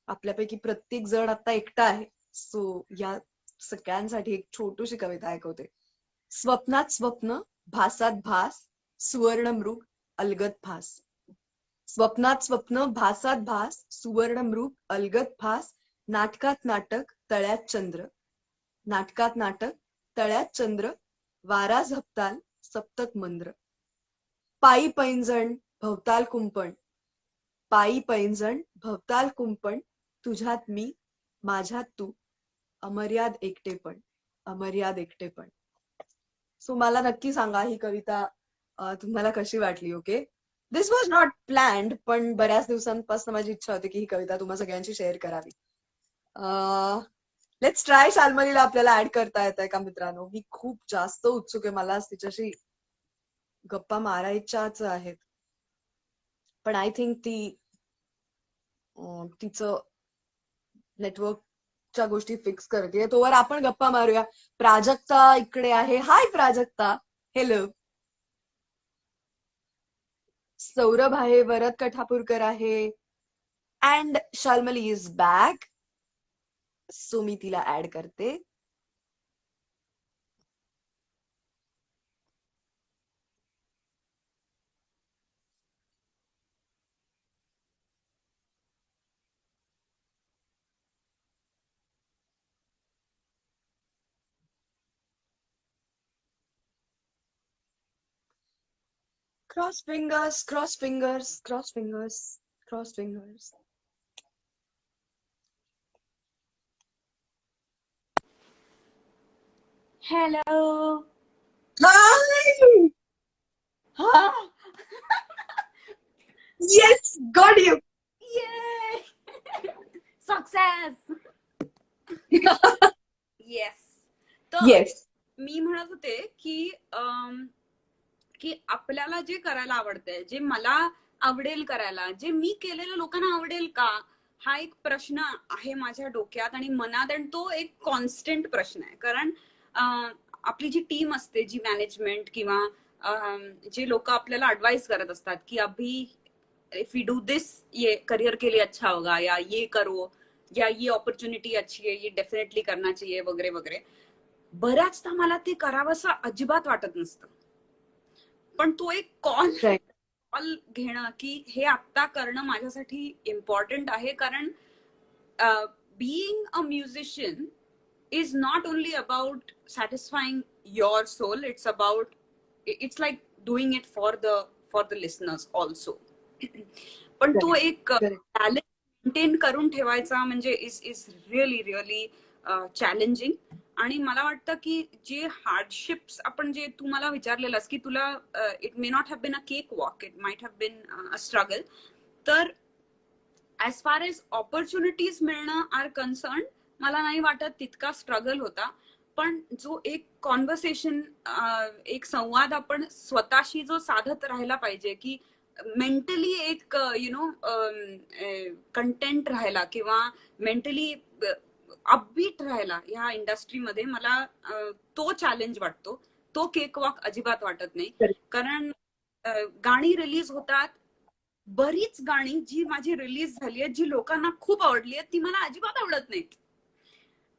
[SPEAKER 1] आपल्यापैकी प्रत्येक जण आता एकटा आहे. सो या सगळ्यांसाठी एक छोटूशी कविता ऐकवते. स्वप्नात स्वप्न, भासात भास, सुवर्ण मृग अलगद फास. स्वप्नात स्वप्न, भासात भास, सुवर्ण मृग अलगद फास. नाटकात नाटक, तळ्यात चंद्र. नाटकात नाटक, तळ्यात चंद्र. वारा झपताल, सप्तक मंद्र. पायी पैंजण, भवताल कुंपण. पायी पैंजण भवताल कुंपण, तुझ्यात मी माझ्यात तू, अमर्याद एकटेपण, अमर्याद एकटेपण. सो मला नक्की सांगा ही कविता तुम्हाला कशी वाटली. Okay, this was not planned, पण बऱ्याच दिवसांपासून माझी इच्छा होती की ही कविता तुम्हा सगळ्यांशी शेअर करावी. Let's try. शाल्मलीला आपल्याला ऍड करता येत आहे का मित्रांनो? मी खूप जास्त उत्सुक आहे, मला तिच्याशी गप्पा मारायच्याच आहेत, पण आय थिंक तिचं नेटवर्कच्या गोष्टी फिक्स करते. तोवर आपण गप्पा मारूया. प्राजक्ता इकडे आहे. हाय प्राजक्ता. हॅलो. सौरभ आहे, वरद कठापूरकर आहे, and Shalmali is back. So मी तिला ऍड करते. Cross fingers, cross fingers, cross fingers, cross fingers.
[SPEAKER 2] Hello.
[SPEAKER 1] Hi. Yes, got you.
[SPEAKER 2] Yeah success. Yes. तर
[SPEAKER 1] येस.
[SPEAKER 2] मी म्हणत होते की की आपल्याला जे करायला आवडतंय, जे मला आवडेल करायला, जे मी केलेलं लोकांना आवडेल का, हा एक प्रश्न आहे माझ्या डोक्यात आणि मनात, आणि तो एक कॉन्स्टंट प्रश्न आहे. कारण आपली जी टीम असते, जी मॅनेजमेंट किंवा जे लोक आपल्याला ऍडवाइस करत असतात की अभी इफ यू डू दिस ये करियर के लिए अच्छा होगा, या ये करो, या ये अपॉर्चुनिटी अच्छी है, ये डेफिनेटली करना चाहिए, वगैरे वगैरे, बऱ्याचदा मला ते करावंसं अजिबात वाटत नसतं. पण तो एक कॉल घेणं की हे आत्ता करणं माझ्यासाठी इम्पॉर्टंट आहे. कारण being a musician is not only about satisfying your soul, it's like doing it for the listeners also. पण तो एक टॅलेंट मेंटेन करून ठेवायचा म्हणजे इज रिअली रिअली चॅलेंजिंग. आणि मला वाटतं की जे हार्डशिप्स आपण, जे तू मला विचारलेलंस की तुला it may not have been a cake walk, it might have been a struggle. तर ऍज फार एज ऑपॉर्च्युनिटीज मिळणं आर कन्सर्न, मला नाही वाटत तितका स्ट्रगल होता. पण जो एक कॉन्व्हर्सेशन, एक संवाद आपण स्वतःशी जो साधत राहायला पाहिजे, की मेंटली एक कंटेंट राहायला किंवा मेंटली अपबीट राहायला ह्या इंडस्ट्रीमध्ये, मला तो चॅलेंज वाटतो. तो केक वॉक अजिबात वाटत नाही. कारण गाणी रिलीज होतात, बरीच गाणी जी माझी रिलीज झाली आहेत, जी लोकांना खूप आवडली आहेत, ती मला अजिबात आवडत नाहीत.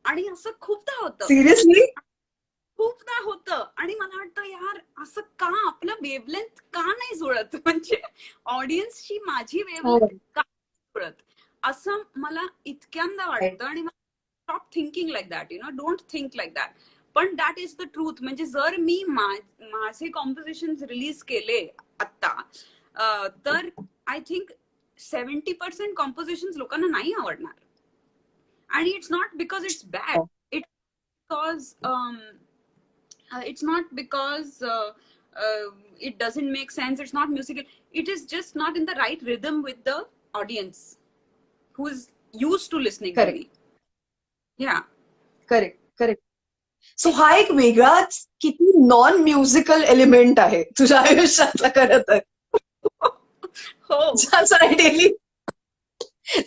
[SPEAKER 2] आणि असं खूपदा होतं.
[SPEAKER 1] सिरियसली
[SPEAKER 2] खूपदा होतं. आणि मला वाटतं यार, असं का आपलं वेवलेंथ का नाही जुळत, म्हणजे ऑडियन्सची माझी वेवलेंथ का जुळत, असं मला इतक्यांदा वाटतं. आणि stop thinking like that, don't think like that. पण दॅट इज द ट्रूथ. म्हणजे जर मी माझे कॉम्पोजिशन रिलीज केले आत्ता, तर आय थिंक 70% कॉम्पोजिशन लोकांना नाही आवडणार. आणि it's not because it's bad, it's not because it doesn't make sense, it's not musical, it is just not in the right rhythm with the audience who's used to listening to me. Yeah,
[SPEAKER 1] correct. So हा एक वेगळाच किती non musical element आहे तुझ्या आयुष्यातला खरं तर, ज्याचा डेली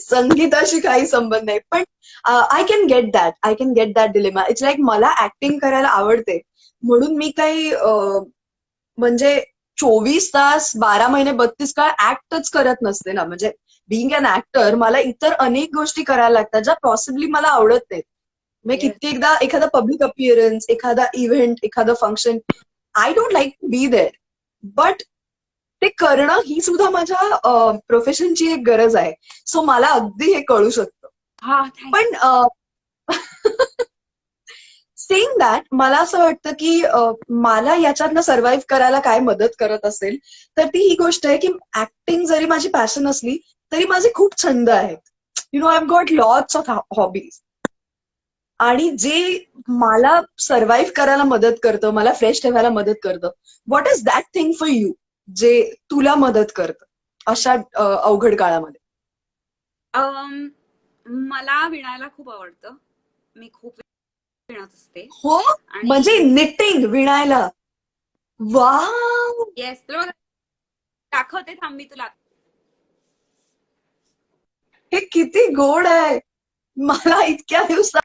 [SPEAKER 1] संगीताशी काही संबंध नाही. पण I can get that dilemma. It's like मला ऍक्टिंग करायला आवडते, म्हणून मी काही म्हणजे 24 तास 12 महिने 32 काळ ऍक्टच करत नसते ना. म्हणजे बिईंग अन ऍक्टर मला इतर अनेक गोष्टी करायला लागतात ज्या पॉसिबली मला आवडत नाहीत. म्हणजे कित्येकदा एखादा पब्लिक अपिअरन्स, एखादा इव्हेंट, एखादं function, I don't like to be there, but ते करणं ही सुद्धा माझ्या प्रोफेशनची एक गरज आहे. सो मला अगदी हे कळू शकतं. पण सेइंग दॅट, मला असं वाटतं की मला याच्यातनं सर्व्हाइव्ह करायला काय मदत करत असेल तर ती ही गोष्ट आहे की ऍक्टिंग जरी माझी पॅशन असली तरी माझे खूप छंद आहेत. I have got lots of hobbies. आणि जे मला सर्व्हाइव्ह करायला मदत करतं, मला फ्रेश ठेवायला मदत करतं, what is that thing for you जे तुला मदत करतं अशा अवघड काळामध्ये?
[SPEAKER 2] अम, मला विणायला खूप आवडतं. मी खूप विणत असते.
[SPEAKER 1] हो, म्हणजे
[SPEAKER 2] आणि
[SPEAKER 1] निटिंग, विणायला. वा,
[SPEAKER 2] येस, तुला दाखवते, थांब मी तुला.
[SPEAKER 1] हे किती गोड आहे. मला इतक्या दिवसात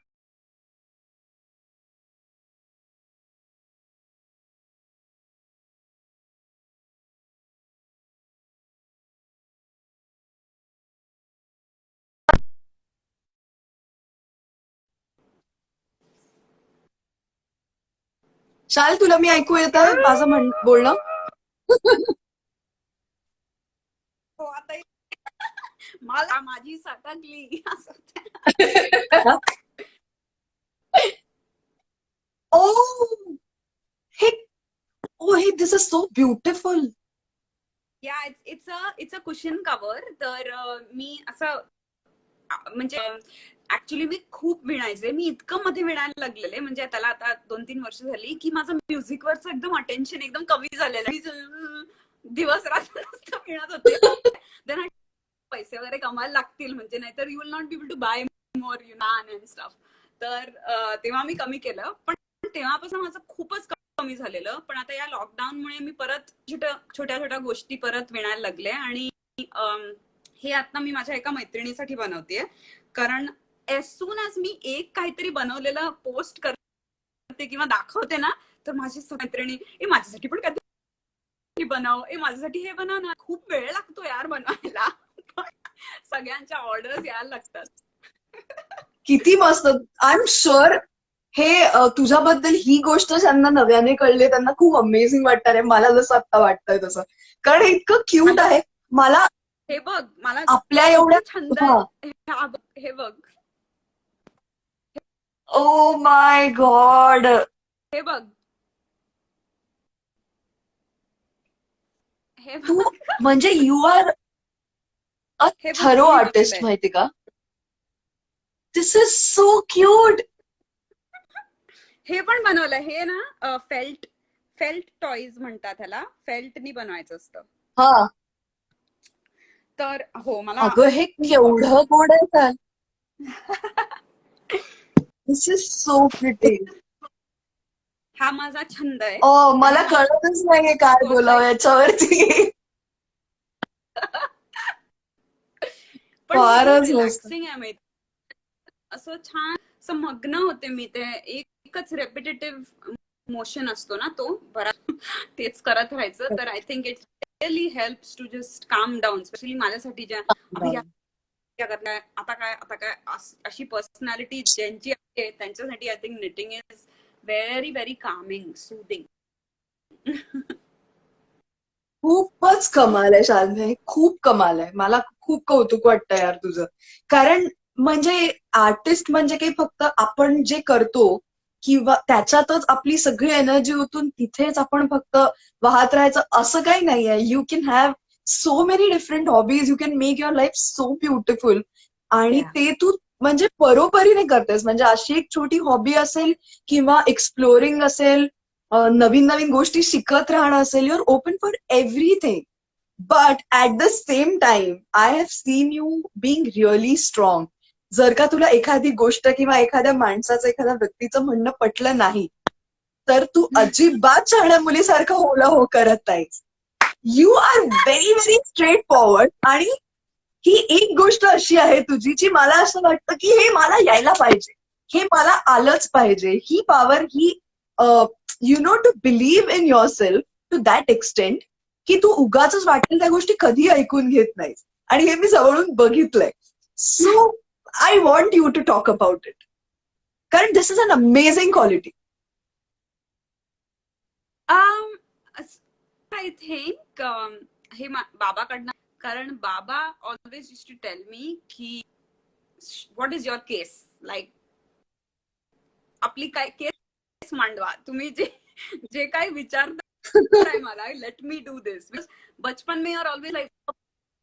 [SPEAKER 1] शाल, तुला मी ऐकू येत आहे माझं बोलणं?
[SPEAKER 2] हो, आता मला माझी सटकली असं होतंय.
[SPEAKER 1] ओ, हे ओ हे दिस इज सो ब्युटिफुल.
[SPEAKER 2] या इट्स अ कुशन कव्हर. तर मी असं म्हणजे ऍक्च्युली मी खूप विणायचे. मी इतकं मध्ये विणायला लागलेले, म्हणजे त्याला आता 2-3 वर्ष झाली, की माझं म्युझिकवरचं एकदम अटेन्शन एकदम कमी झालेलं. मी दिवस रात्र नुसतं विणत होते. देन पैसे वगैरे कमायला लागतील, म्हणजे नाहीतर you will not be able to buy more and stuff. तर तेव्हा मी कमी केलं, पण तेव्हापासून माझं खूपच कमी झालेलं. पण आता या लॉकडाऊनमुळे मी परत छोट्या छोट्या गोष्टी परत विणायला लागले. आणि हे आता मी माझ्या एका मैत्रिणीसाठी बनवतेय. कारण एज सून एज मी एक काहीतरी बनवलेलं पोस्ट करते किंवा दाखवते ना, तर माझी मैत्रिणी माझ्यासाठी पण काहीतरी बनव, माझ्यासाठी हे बनव ना. खूप वेळ लागतो यार बनवायला. सगळ्यांच्या ऑर्डर्स यायला लागतात.
[SPEAKER 1] किती मस्त. आय एम शुअर हे तुझ्याबद्दल ही गोष्ट ज्यांना नव्याने कळले त्यांना खूप अमेझिंग वाटणार आहे, मला जसं आता वाटतंय तसं. कारण हे इतकं क्यूट आहे. मला
[SPEAKER 2] हे बघ, मला
[SPEAKER 1] आपल्या एवढ्या,
[SPEAKER 2] किती छंद
[SPEAKER 1] हा,
[SPEAKER 2] आहे. हे बघ,
[SPEAKER 1] ओ माय गॉड.
[SPEAKER 2] हे बघ, हे
[SPEAKER 1] तू
[SPEAKER 2] बघ,
[SPEAKER 1] म्हणजे यू आर अ
[SPEAKER 2] हे बघ
[SPEAKER 1] थरो
[SPEAKER 2] मी
[SPEAKER 1] आर्टिस्ट,
[SPEAKER 2] बनवलंय.
[SPEAKER 1] माहिती का? दिस इज सो क्यूट.
[SPEAKER 2] हे पण बनवलंय. हे ना फेल्ट फेल्ट टॉईज म्हणतात ह्याला. फेल्टनी बनवायचं असतं.
[SPEAKER 1] हा,
[SPEAKER 2] तर हो, मला
[SPEAKER 1] अगं हे
[SPEAKER 2] खूप आवडतं.
[SPEAKER 1] केवढं गोड आहे का? दिस इज सो प्रिटी.
[SPEAKER 2] हा माझा छंद आहे. आणि
[SPEAKER 1] मला
[SPEAKER 2] मी
[SPEAKER 1] कळतच नाहीये काय
[SPEAKER 2] तो असा
[SPEAKER 1] बोलावं
[SPEAKER 2] एक
[SPEAKER 1] याच्यावरती.
[SPEAKER 2] पण हे खूप
[SPEAKER 1] फारच मस्त.
[SPEAKER 2] रिलॅक्सिंग आहे. माहिती, असं छान असं मग्न होते मी. ते एकच रेपिटेटिव्ह मोशन असतो ना, तो बरा तेच करत राहायचं. तर I think it really helps to just calm down. Specially माझ्यासाठी, ज्या आता आता काय अशी पर्सनॅलिटी ज्यांची आहे त्यांच्यासाठी I think knitting is very very Kameng, soothing.
[SPEAKER 1] खूपच कमाल आहे शालिनी, खूप कमाल आहे. मला खूप कौतुक वाटतं यार तुझं. कारण म्हणजे आर्टिस्ट म्हणजे काही फक्त आपण जे करतो किंवा त्याच्यातच आपली सगळी एनर्जी ओतून तिथेच आपण फक्त वाहत राहायचं असं काही नाहीये. You can have so many different hobbies, you can make your life so beautiful. आणि ते तू म्हणजे परोपरीने करतेस. म्हणजे अशी एक छोटी हॉबी असेल किंवा एक्सप्लोरिंग असेल, नवीन नवीन गोष्टी शिकत राहणं असेल, your open for everything. But at the same time I have seen you Bing really strong. जर का तुला एखादी गोष्ट किंवा एखाद्या माणसाचं, एखाद्या व्यक्तीचं म्हणणं पटलं नाही, तर तू अजिबात शहाण्या मुलीसारखं होला हो करत नाहीस. You are very very straightforward. आणि ही एक गोष्ट अशी आहे तुझी जी मला असं वाटतं की हे मला यायला पाहिजे, हे मला आलंच पाहिजे. ही पॉवर, ही to believe in yourself to that extent की तू उगाच वाटेल त्या गोष्टी कधी ऐकून घेत नाहीस. आणि हे मी जवळून बघितलंय. So I want you to talk about it. कारण this is an amazing quality.
[SPEAKER 2] I think हे बाबाकडनं. कारण baba always use to tell me की what is your case, like आपली काय केस मांडवा तुम्ही, जे जे काही विचारताय मला, लेट मी डू दिस. बचपन में आर ऑलवेज लाईक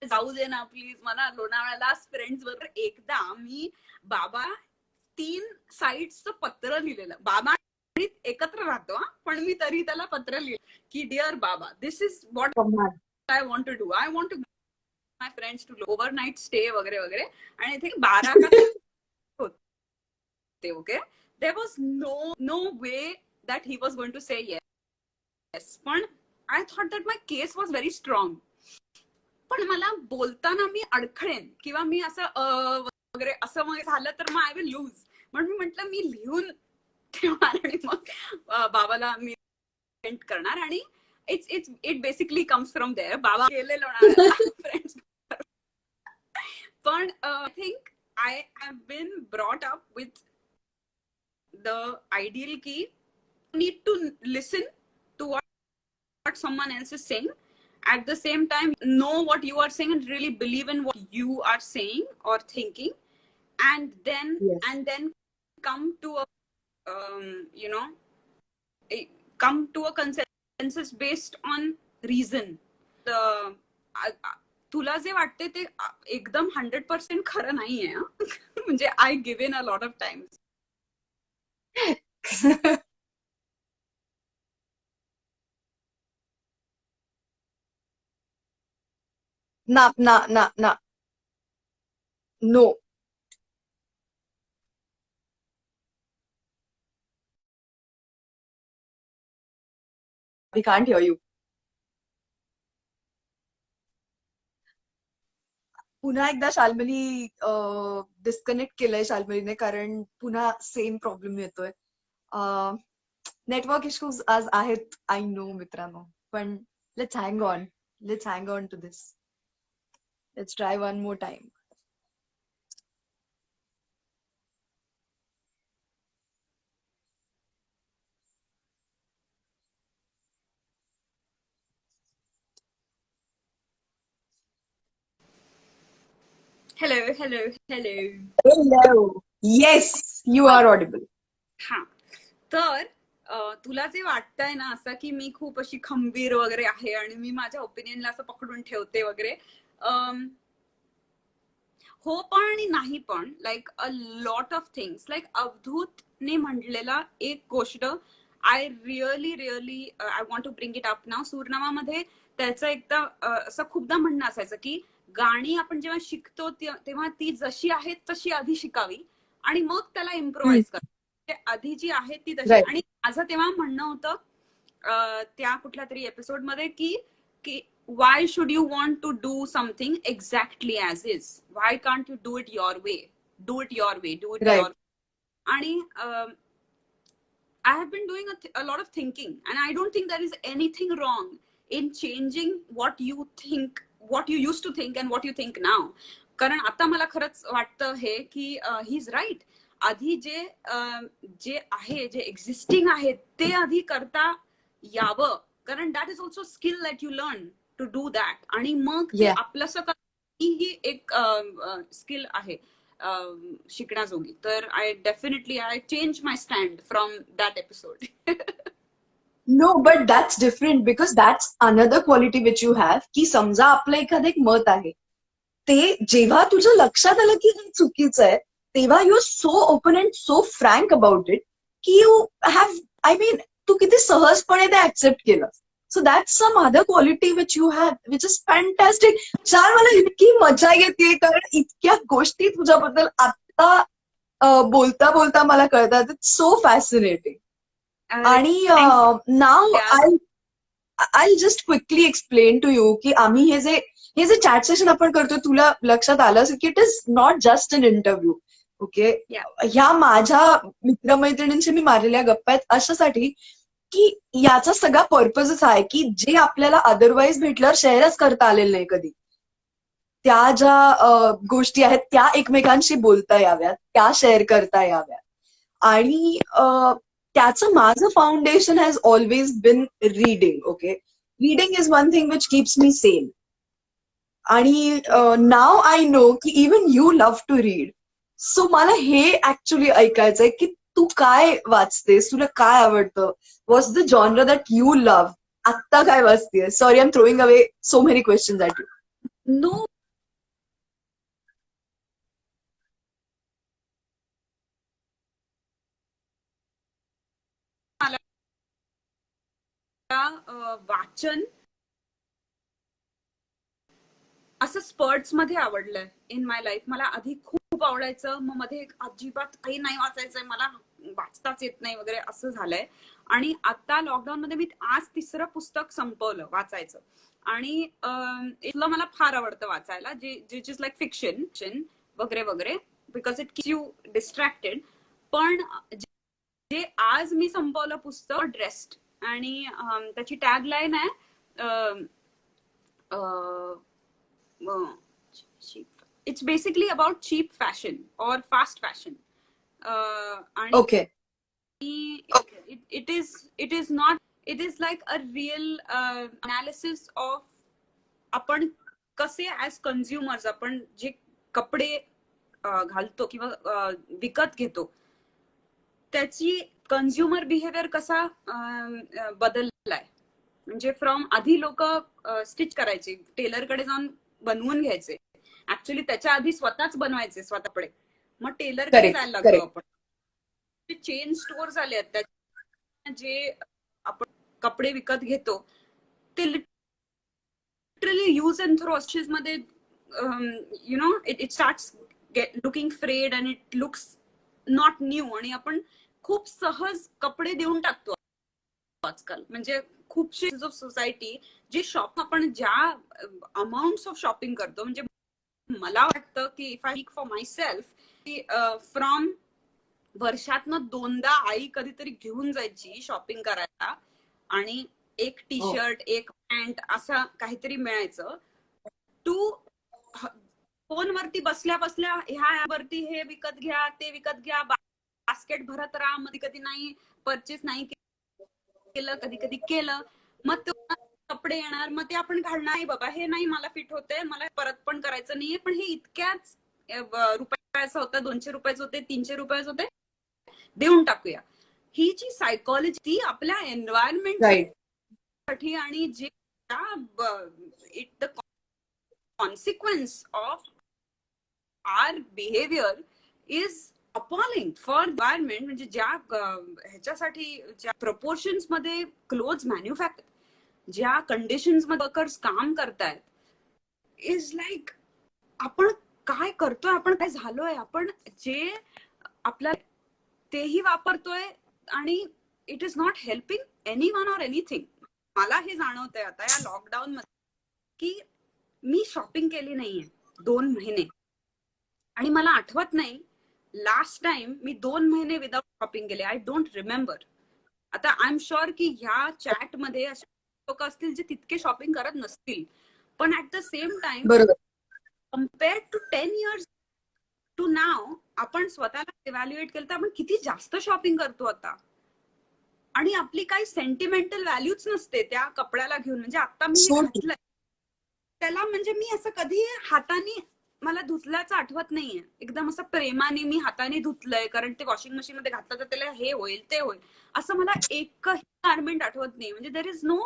[SPEAKER 2] जाऊ दे ना प्लीज, मला लोणावळ्याला फ्रेंड्स बरोबर एकदा मी बाबा 3 साईड्सचं पत्र लिहिलेलं. बाबा एकत्र राहतो हा, पण मी तरी त्याला पत्र लिहिलं की dear Baba, this is what I want to do. I want to my friends to overnight stay वगैरे वगैरे. आणि इथे 12 का होते. Okay, there was no way that he was going to say yes. पण I thought that my case was very strong. पण मला बोलताना मी अडखळेन किंवा मी असं वगैरे असं मग झालं तर मग आय विल लूज. म्हणून मी म्हटलं मी लिहून ठेवणार आणि मग बाबाला मी सेंड करणार. आणि it basically comes from there. बाबा गेले लोणावळ्याला फ्रेंड्स. पण I think I have been brought up with the ideal की need to listen to what someone else is saying, at the same time know what you are saying and really believe in what you are saying or thinking, and then come to a come to a consensus based on reason. तुला जे वाटते ते एकदम 100% खरं नाहीये. म्हणजे I given a lot of times.
[SPEAKER 1] ना ना ना ना no. We can't hear you. पुन्हा एकदा शाल्मली डिस्कनेक्ट केलंय शाल्मलीने, कारण पुन्हा सेम प्रॉब्लेम येतोय. नेटवर्क इश्यूज आज आहेत, आय नो मित्रांनो, पण let's hang on to this. Let's try one more time.
[SPEAKER 2] Hello hello hello.
[SPEAKER 1] Hello. Yes, you are audible.
[SPEAKER 2] हा, तर तुला जे वाटतंय ना असं की मी खूप अशी खंबीर वगैरे आहे आणि मी माझ्या ओपिनियनला असं पकडून ठेवते वगैरे, हो पण आणि नाही पण. Like a lot of things, like अवधूतने म्हटलेला एक गोष्ट I really I want to bring it up now. सूरनामामध्ये त्याचं एकदा असं खूपदा म्हणणं असायचं की गाणी आपण जेव्हा शिकतो तेव्हा ती जशी आहेत तशी आधी शिकावी आणि मग त्याला इम्प्रोव्हाइज करावी. आधी जी आहे ती तशी. आणि माझं तेव्हा म्हणणं होतं त्या कुठल्या तरी एपिसोडमध्ये की why should you want to do something exactly as is? Why can't you do it your way? Do it your way.
[SPEAKER 1] Right.
[SPEAKER 2] And I have been doing a lot of thinking, and I don't think there is anything wrong in changing what you think, what you used to think and what you think now. कारण आता मला खरंच वाटतं हे की he is right. आधी जे आहे, जे एक्झिस्टिंग आहे ते आधी करता यावं, कारण that is also skill that you learn to do that. आणि मग ते आपलंसं ही एक स्किल आहे शिकण्याजोगी. तर I definitely I change my stand from that episode.
[SPEAKER 1] No, but that's different because that's another quality which you have. की समजा आपलं एखादं एक मत आहे, ते जेव्हा तुझ्या लक्षात आलं की हे चुकीचं आहे, तेव्हा you are so open and so frank about it की यू हॅव, आय मीन, तू किती सहजपणे ते ऍक्सेप्ट केलं. So that's some other quality which you have, which is fantastic. चार, मला इतकी मजा येते कारण इतक्या गोष्टी तुझ्याबद्दल आता बोलता बोलता मला कळतात. It's so fascinating. आणि now I just quickly explain to you की आम्ही हे जे चॅट सेशन आपण करतोय, तुला लक्षात आलं की it is not just an interview. Okay, ह्या माझ्या मित्रमैत्रिणींशी मी मारलेल्या गप्पा आहेत अशासाठी की याचा सगळा पर्पजच आहे की जे आपल्याला अदरवाईज भेटल्यावर शेअरच करता आलेलं नाही कधी, त्या ज्या गोष्टी आहेत त्या एकमेकांशी बोलता याव्यात, त्या शेअर करता याव्यात. आणि त्याचं माझं foundation has always been reading. Okay, reading is one thing which keeps me sane. आणि नाव आय नो की even you love to read. So मला हे ऍक्च्युली ऐकायचंय की तू काय वाचतेस, तुला काय आवडतं, what's the genre that you love. आत्ता काय वाचतेस? Sorry, I am throwing away so many questions at you.
[SPEAKER 2] No, वाचन असं स्पर्ट्स मध्ये आवडलंय इन माय लाईफ. मला आधी खूप आवडायचं, मग मध्ये अजिबात काही नाही वाचायचंय, मला वाचताच येत नाही वगैरे असं झालंय. आणि आता लॉकडाऊन मध्ये मी आज 3रं पुस्तक संपवलं वाचायचं. आणि इथलं मला फार आवडतं वाचायला, जे इज लाईक फिक्शन वगैरे वगैरे, because it keeps you distracted. पण जे आज मी संपवलं पुस्तक ड्रेस्ड, आणि त्याची टॅगलाईन आहे it's basically about cheap fashion or fast fashion. आणि
[SPEAKER 1] okay.
[SPEAKER 2] it is not, it is like a real analysis of आपण कसे ऍज कन्झ्युमर्स आपण जे कपडे घालतो किंवा विकत घेतो त्याची कन्झ्युमर बिहेवियर कसा बदललाय. म्हणजे फ्रॉम आधी लोक स्टिच करायचे, टेलरकडे जाऊन बनवून घ्यायचे, ऍक्च्युली त्याच्या आधी स्वतःच बनवायचे स्वतःकडे, मग टेलरकडे जायला लागलो आपण. चेन स्टोअर झाले आहेत जे आपण कपडे विकत घेतो ते लिटरली यूज अँड थ्रो मध्ये you know it starts looking frayed and it looks not new. आणि आपण खूप सहज कपडे देऊन टाकतो आजकाल. म्हणजे खूपशी ऑफ सोसायटी जे शॉप आपण ज्या अमाऊंट ऑफ शॉपिंग करतो, म्हणजे मला वाटतं की if I for my self की फ्रॉम वर्षातनं 2दा आई कधीतरी घेऊन जायची शॉपिंग करायला, आणि एक टी शर्ट एक पॅन्ट असं काहीतरी मिळायचं. टू फोनवरती बसल्या बसल्या ह्यावरती हे विकत घ्या ते विकत घ्या, बास्केट भरत राहा, कधी कधी नाही परचेस नाही केलं, कधी कधी केलं, मग ते कपडे येणार, मग ते आपण घालणार, नाही बाबा हे नाही मला फिट होतंय, मला परत पण करायचं नाहीये, पण हे इतक्याच रुपयाचं होतं, 200 रुपयाचं होते, 300 रुपयाचं होते, देऊन टाकूया. ही जी सायकॉलॉजी ती आपल्या एन्व्हायरमेंट साठी आणि जे it the consequence of R behaviour is appalling for environment. म्हणजे ज्या ह्याच्यासाठी ज्या प्रपोर्शन्स मध्ये क्लोथ्स मॅन्युफॅक्चर, ज्या कंडिशन्स मध्ये वर्कर्स काम करतायत, इज लाईक आपण काय करतोय, आपण काय झालोय, आपण जे आपल्या तेही वापरतोय आणि it is not helping any one or anything. मला हे जाणवतंय आता या लॉकडाऊन मध्ये की मी शॉपिंग केली नाहीये 2 महिने, आणि मला आठवत नाही लास्ट टाइम मी 2 महिने विदाउट शॉपिंग केले. I don't remember. आता आय एम शुअर की ह्या चॅट मध्ये असे लोक असतील जे तितके शॉपिंग करत नसतील, पण at the same time compared to 10 years to now आपण स्वतःला इव्हॅल्युएट केलं तर आपण किती जास्त शॉपिंग करतो आता, आणि आपली काही सेंटिमेंटल व्हॅल्यूच नसते त्या कपड्याला घेऊन. म्हणजे आता मी घातलंय त्याला, म्हणजे मी असं कधी हाताने मला धुतल्याचं आठवत नाहीये, एकदम असं प्रेमाने मी हाताने धुतलंय, कारण ते वॉशिंग मशीन मध्ये घातलं तर त्याला हे होईल ते होईल, असं मला एकही गार्मेंट आठवत नाही. म्हणजे देर इज नो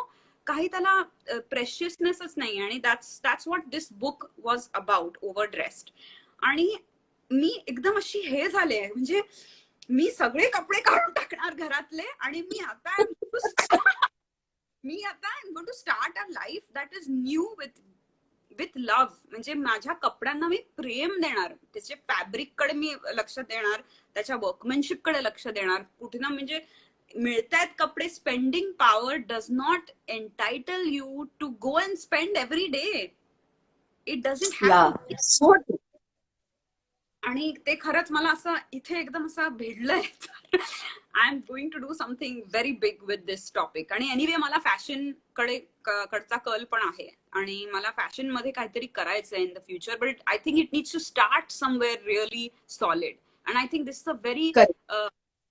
[SPEAKER 2] काही त्याला प्रेशियसनेसच नाही. आणि that's what this book was about, over dressed. आणि मी एकदम अशी हे झाले, म्हणजे मी सगळे कपडे काढून टाकणार घरातले, आणि मी आता I am going to start a life that is new with love. म्हणजे माझ्या कपड्यांना मी प्रेम देणार, त्याचे फॅब्रिक कडे मी लक्ष देणार, त्याच्या वर्कमॅनशिप कडे लक्ष देणार. कुठे ना म्हणजे मिळतायत कपडे, spending power does not entitle you to go and spend every day. It doesn't have. आणि ते खरंच मला असं इथे एकदम असं भिडलंय. I am going to do something very big with this topic. आणि एनिवे मला फॅशन कडचा कल पण आहे, आणि मला फॅशन मध्ये काहीतरी करायचं आहे in the future, but I think it needs to start somewhere really solid. And I think this is a very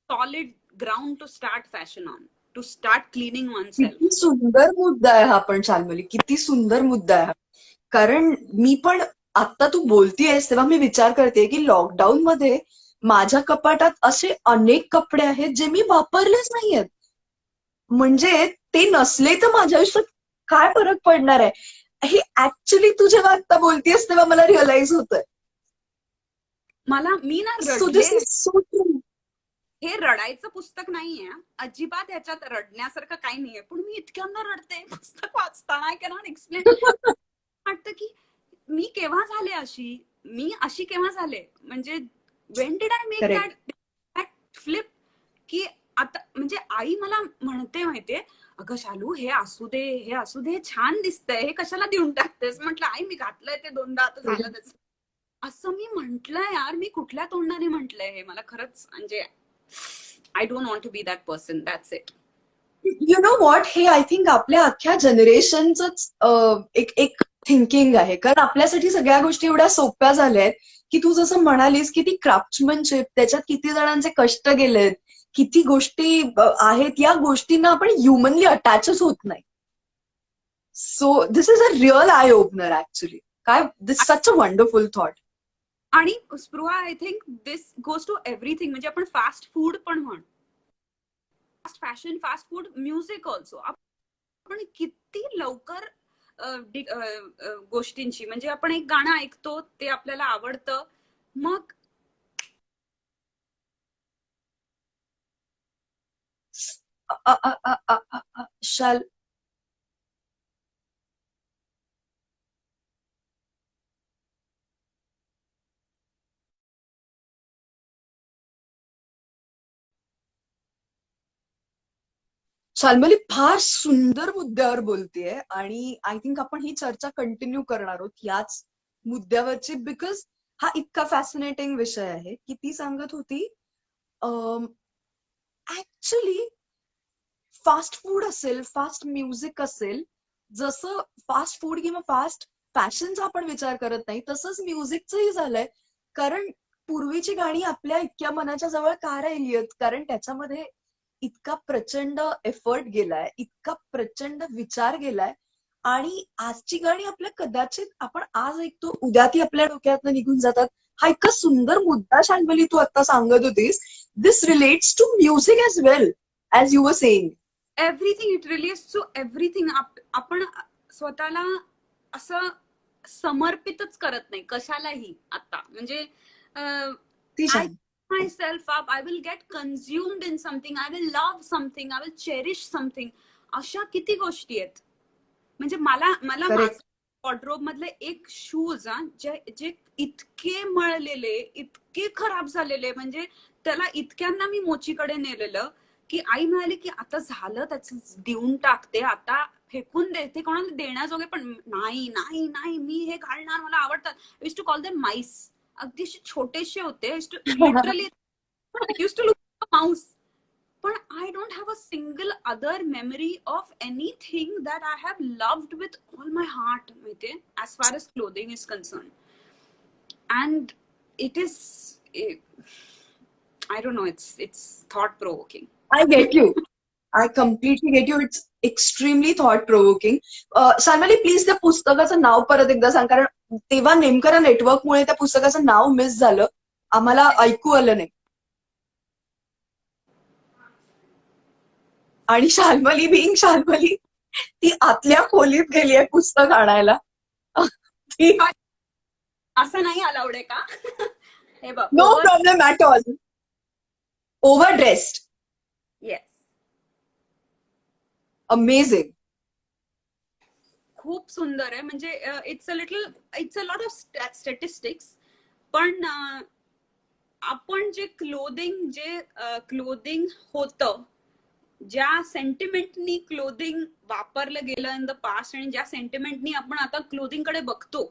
[SPEAKER 2] solid ground to start fashion on, to start cleaning oneself.
[SPEAKER 1] किती सुंदर मुद्दा आहे हा पण शाल्मली, किती सुंदर मुद्दा आहे. कारण मी पण आता तू बोलतीयस तेव्हा मी विचार करते की लॉकडाऊन मध्ये माझ्या कपाटात असे अनेक कपडे आहेत जे मी वापरलेच नाहीयेत. म्हणजे ते नसले तर माझ्या आयुष्यात काय फरक पडणार आहे. हे ऍक्च्युली तू जेव्हा आता बोलतेस तेव्हा मला रिअलाइज होतंय.
[SPEAKER 2] मी ना
[SPEAKER 1] सो
[SPEAKER 2] रडले.
[SPEAKER 1] This is so true.
[SPEAKER 2] हे रडायचं पुस्तक नाहीये, अजिबात ह्याच्यात रडण्यासारखं काही नाहीये, पण मी इतक्यांदा रडते पुस्तक वाचताना. I cannot explain. वाटतं की मी केव्हा झाले अशी केव्हा झाले, म्हणजे Wien did I make
[SPEAKER 1] correct.
[SPEAKER 2] That flip, की आता म्हणजे आई मला म्हणते माहितीये, अगं शालू हे असू दे छान दिसतंय, हे कशाला देऊन टाकतेस. म्हटलं आई मी घातलंय ते 2दा, आता झालं त्याच. असं मी म्हंटलंय यार, मी कुठल्या तोंडाने म्हंटलंय हे, मला खरंच म्हणजे I don't want to be that person, that's it.
[SPEAKER 1] You know what, हे आय थिंक आपल्या अख्ख्या जनरेशनच एक एक थिंकिंग आहे. कारण आपल्यासाठी सगळ्या गोष्टी एवढ्या सोप्या झाल्या आहेत की तू जसं म्हणालीस की ती क्राफ्टमनशिप, त्याच्यात किती जणांचे कष्ट गेलेत, किती गोष्टी आहेत, या गोष्टींना आपण ह्युमनली अटॅचच होत नाही. So this is a real eye opener actually. काय, this such a wonderful thought.
[SPEAKER 2] आणि Spruha, I think this goes to everything. म्हणजे आपण फास्ट फूड पण म्हण, fast fashion, fast food, music also. आपण किती लवकर गोष्टींची, म्हणजे आपण एक गाणं ऐकतो, ते आपल्याला आवडतं, मग
[SPEAKER 1] शाल, शाल्मली फार सुंदर मुद्द्यावर बोलतेय आणि आय थिंक आपण ही चर्चा कंटिन्यू करणार आहोत याच मुद्द्यावरची, बिकॉज हा इतका फॅसिनेटिंग विषय आहे की ती सांगत होती ऍक्च्युली फास्ट फूड असेल, फास्ट म्युझिक असेल, जसं फास्ट फूड किंवा फास्ट फॅशनचा आपण विचार करत नाही, तसंच म्युझिकचंही झालंय. कारण पूर्वीची गाणी आपल्या इतक्या मनाच्या जवळ का राहिली आहेत, कारण त्याच्यामध्ये इतका प्रचंड एफर्ट गेलाय, इतका प्रचंड विचार गेलाय. आणि आजची गाणी आपल्या कदाचित आपण आज ऐकतो, उद्या ती आपल्या डोक्यातनं निघून जातात. हा इतका सुंदर मुद्दा शांभली तू आता सांगत होतीस. This relates to music as well, as you were saying.
[SPEAKER 2] Everything, it relates to everything. आपण स्वतःला असं समर्पितच करत नाही कशालाही आता. म्हणजे
[SPEAKER 1] ती
[SPEAKER 2] आय
[SPEAKER 1] छान.
[SPEAKER 2] myself up, I will get consumed in something, I will love something, I will cherish something. अशा किती गोष्टी आहेत. म्हणजे मला मला माझं
[SPEAKER 1] करेक्ट.
[SPEAKER 2] वॉर्डरोब मधले एक शूज जे जे इतके मळलेले, इतके खराब झालेले, म्हणजे त्याला इतक्यांना मी मोचीकडे नेलेलं की आई म्हणाली की आता झालं त्याचं, देऊन टाकते आता, फेकून देते, कोणाला देण्याजोगे पण नाही नाही नाही, मी हे घालणार, मला आवडतात. Used to call them mice. अगदी छोटेसे होते, literally it used to look mouse. But I don't have a single other memory of anything that I have loved with all my heart, as far as clothing is concerned. And it is, I don't know, it's thought provoking.
[SPEAKER 1] I get you. I completely get you. It's extremely thought provoking. Shalmali please त्या पुस्तकाचं नाव परत एकदा सांग, कारण तेव्हा नेमकं नेटवर्कमुळे त्या पुस्तकाचं नाव मिस झालं, आम्हाला ऐकू आलं नाही. आणि शाल्मली बिंग शाल्मली, ती आतल्या खोलीत गेली आहे पुस्तक आणायला. ती
[SPEAKER 2] असं नाही अलाउड आहे का? हे बघ,
[SPEAKER 1] no problem at all. Overdressed.
[SPEAKER 2] Yes,
[SPEAKER 1] amazing.
[SPEAKER 2] खूप सुंदर आहे. म्हणजे it's a lot of statistics. पण आपण जे क्लोदिंग होतं, ज्या सेंटिमेंटनी क्लोदिंग वापरलं गेलं इन द पास्ट, आणि ज्या सेंटिमेंटनी आपण आता क्लोदिंग कडे बघतो,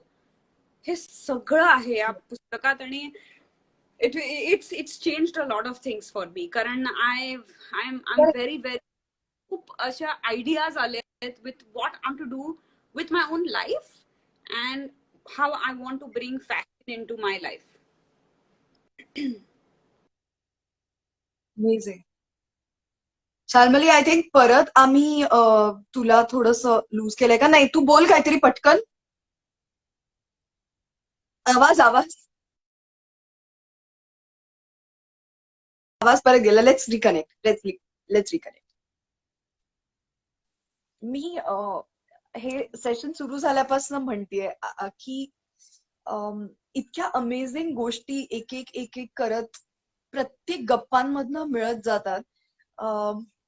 [SPEAKER 2] हे सगळं आहे या पुस्तकात. आणि it's changed a lot of things for me. कारण आय एम व्हेरी व्हेरी, खूप अशा आयडियाज आल्या आहेत with what I to do with my own life and how I want to bring fashion in to my life.
[SPEAKER 1] Amazing. Shalmali, I think परत आम्ही तुला थोडस loose केलंय का नाही? तू बोल काहीतरी पटकन. आवाज आवाज आवाज परत गेला. Let's reconnect. Let's reconnect. मी हे सेशन सुरू झाल्यापासून म्हणतेय की इतक्या अमेझिंग गोष्टी एक एक एक एक करत प्रत्येक गप्पांमधनं मिळत जातात.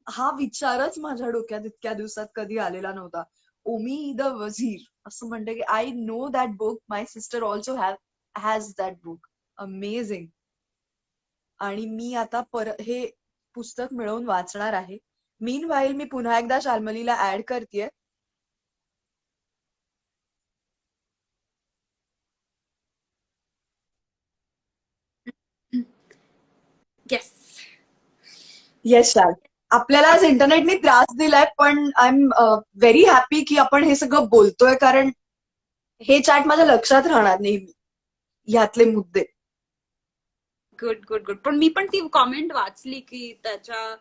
[SPEAKER 1] हा विचारच माझ्या डोक्यात इतक्या दिवसात कधी आलेला नव्हता. ओमी द वझीर असं म्हणते की I know that book, my sister also has that book. Amazing. आणि मी आता हे पुस्तक मिळवून वाचणार आहे. मीन व्हाईल मी पुन्हा एकदा शाल्मलीला ऍड करतेय.
[SPEAKER 2] येस.
[SPEAKER 1] येस शाल. आपल्याला आज इंटरनेटने त्रास दिलाय, पण आय एम व्हेरी हॅपी की आपण हे सगळं बोलतोय, कारण हे चॅट माझ्या लक्षात राहणार नेहमी, ह्यातले मुद्दे.
[SPEAKER 2] Good good good. पण मी पण ती कॉमेंट वाचली की त्याच्या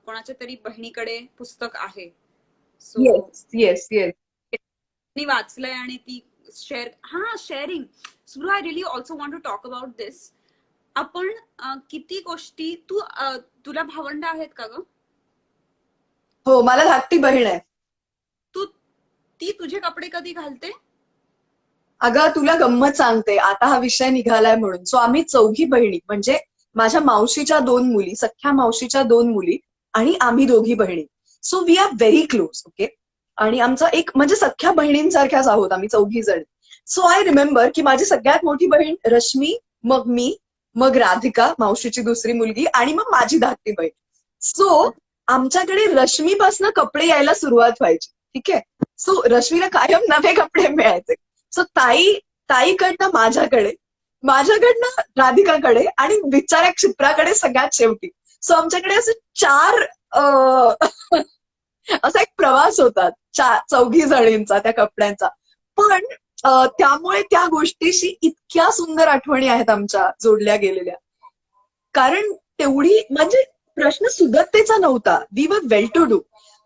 [SPEAKER 2] कोणाच्या तरी बहिणीकडे पुस्तक आहे. So
[SPEAKER 1] yes yes yes.
[SPEAKER 2] मी वाचलंय आणि ती शेअरिंग. सुरू I really also want to talk about this. आपण किती गोष्टी तुला भावंड आहेत का ग?
[SPEAKER 1] हो, मला धाकटी बहीण आहे.
[SPEAKER 2] ती तुझे कपडे कधी घालते?
[SPEAKER 1] अगं तुला गंमत सांगते, आता हा विषय निघालाय म्हणून. सो आम्ही चौघी बहिणी, म्हणजे माझ्या मावशीच्या 2 मुली, सख्ख्या मावशीच्या 2 मुली आणि आम्ही दोघी बहिणी. So we are very close. Okay. आणि आमचा एक म्हणजे सख्ख्या बहिणींसारख्याच आहोत आम्ही चौघी जण. सो आय रिमेंबर की माझी सगळ्यात मोठी बहीण रश्मी, मग मी, मग राधिका मावशीची दुसरी मुलगी आणि मग माझी धाकटी बहीण. सो आमच्याकडे रश्मीपासून कपडे यायला सुरुवात व्हायची. ठीक आहे. सो रश्मीला कायम नवे कपडे मिळायचे. सो ताईकडनं माझ्याकडनं राधिकाकडे आणि बिचाऱ्या क्षिप्राकडे सगळ्यात शेवटी. सो आमच्याकडे असे 4 असा एक प्रवास होता चौघी जणींचा त्या कपड्यांचा. पण त्यामुळे त्या गोष्टीशी इतक्या सुंदर आठवणी आहेत आमच्या जोडल्या गेलेल्या. कारण तेवढी म्हणजे प्रश्न सुदत्तेचा नव्हता. We were well to do.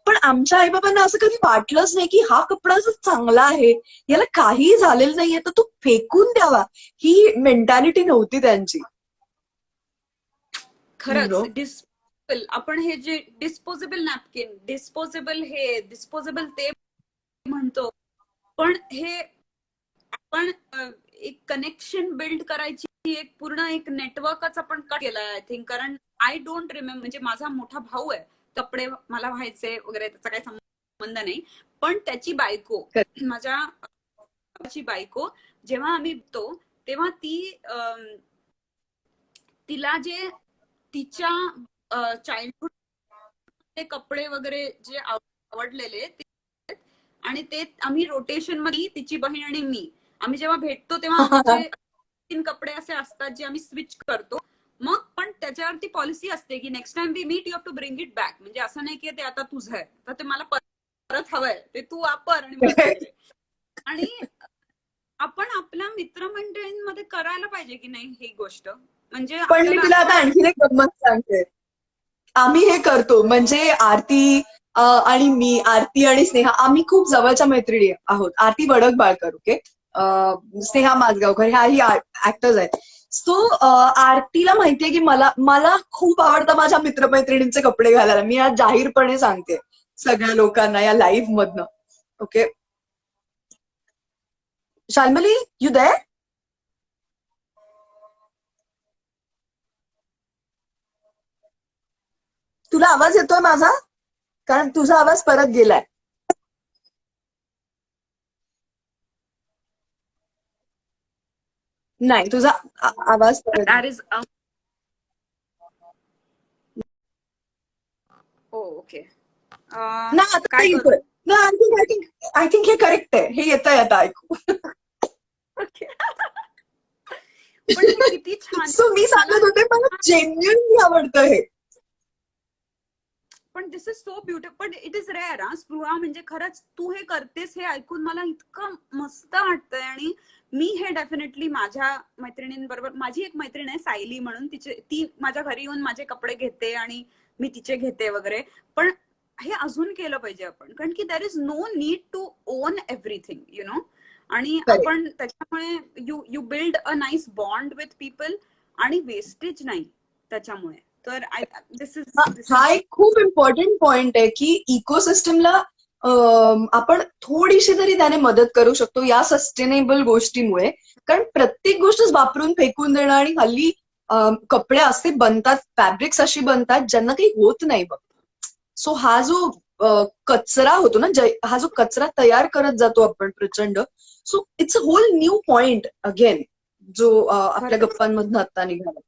[SPEAKER 1] पण आमच्या आईबाबांना असं कधी वाटलंच नाही की हा कपडा जो चांगला आहे, याला काहीही झालेलं नाहीये तर तो फेकून द्यावा, ही मेंटॅलिटी नव्हती त्यांची.
[SPEAKER 2] खरंच. डिस्पोजेबल, आपण हे जे डिस्पोजेबल नॅपकिन, डिस्पोजेबल ते म्हणतो, पण हे आपण एक कनेक्शन बिल्ड करायची एक पूर्ण एक नेटवर्कच आपण कट केलाय आय थिंक. कारण आय डोंट रिमेंबर, म्हणजे माझा मोठा भाऊ आहे, कपडे मला व्हायचे वगैरे, त्याचा काही संबंध नाही. पण त्याची बायको, माझ्या बायको, जेव्हा आम्ही बघतो तेव्हा तिला जे तिच्या चाइल्डहुड कपडे वगैरे जे आवडलेले आणि ते आम्ही रोटेशन मध्ये, तिची बहीण आणि मी, आम्ही जेव्हा भेटतो तेव्हा आमचे 3 कपडे असे असतात जे आम्ही स्विच करतो. मग पण त्याच्यावरती पॉलिसी असते की next time we meet you have to bring it back. म्हणजे असं नाही की ते आता तुझं आहे तर ते मला परत हवंय, ते तू वापर आणि मला दे. आणि आपण आपल्या मित्रमंडळींमध्ये करायला पाहिजे की नाही ही गोष्ट. म्हणजे
[SPEAKER 1] पण मी तुला आता आणखीन एक गंमत सांगते. आम्ही हे करतो म्हणजे आरती आणि मी, आरती आणि स्नेहा, आम्ही खूप जवळच्या मैत्रिणी आहोत. आरती वडक-बाळकर, ओके, स्नेहा माझगावकर, ह्याही ऍक्टर्स आहेत. सो आरतीला माहितीये की मला खूप आवडतं माझ्या मित्रमैत्रिणींचे कपडे घालायला. मी आज जाहीरपणे सांगते सगळ्या लोकांना या लाईव्ह मधनं. ओके. Shalmali, you there? तुला आवाज येतोय माझा? कारण तुझा आवाज परत गेलाय. नाही, तुझा आवाज परत
[SPEAKER 2] दॅट इज ओके.
[SPEAKER 1] ना आता
[SPEAKER 2] काय करू?
[SPEAKER 1] येतोय ना. आय थिंक हे करेक्ट आहे. हे येतंय आता ऐकू.
[SPEAKER 2] पण हे किती छान.
[SPEAKER 1] सो मी सांगत होते मला जेन्युइनली आवडतं हे.
[SPEAKER 2] पण दिस इज सो ब्युटिफुल. पण इट इज रेअर. स्पृहा, म्हणजे खरंच तू हे करतेस हे ऐकून मला इतकं मस्त वाटतंय. आणि मी हे डेफिनेटली माझ्या मैत्रिणींबरोबर, माझी एक मैत्रीण आहे सायली म्हणून, ती माझ्या घरी येऊन माझे कपडे घेते आणि मी तिचे घेते वगैरे. पण हे अजून केलं पाहिजे आपण, कारण की there is no need to own everything, you know. आणि आपण त्याच्यामुळे you build a nice bond with people आणि वेस्टेज नाही त्याच्यामुळे. तर दिस इज
[SPEAKER 1] हा एक खूप इम्पॉर्टंट पॉइंट आहे की इकोसिस्टमला आपण थोडीशी तरी त्याने मदत करू शकतो या सस्टेनेबल गोष्टीमुळे. कारण प्रत्येक गोष्ट वापरून फेकून देणं, आणि हल्ली कपडे असे बनतात, फॅब्रिक्स अशी बनतात ज्यांना काही होत नाही बघ. सो हा जो कचरा होतो ना, हा जो कचरा तयार करत जातो आपण प्रचंड, so it's a whole new point again, जो आपल्या
[SPEAKER 2] खरंच.
[SPEAKER 1] गप्पांमधनं आता निघाला.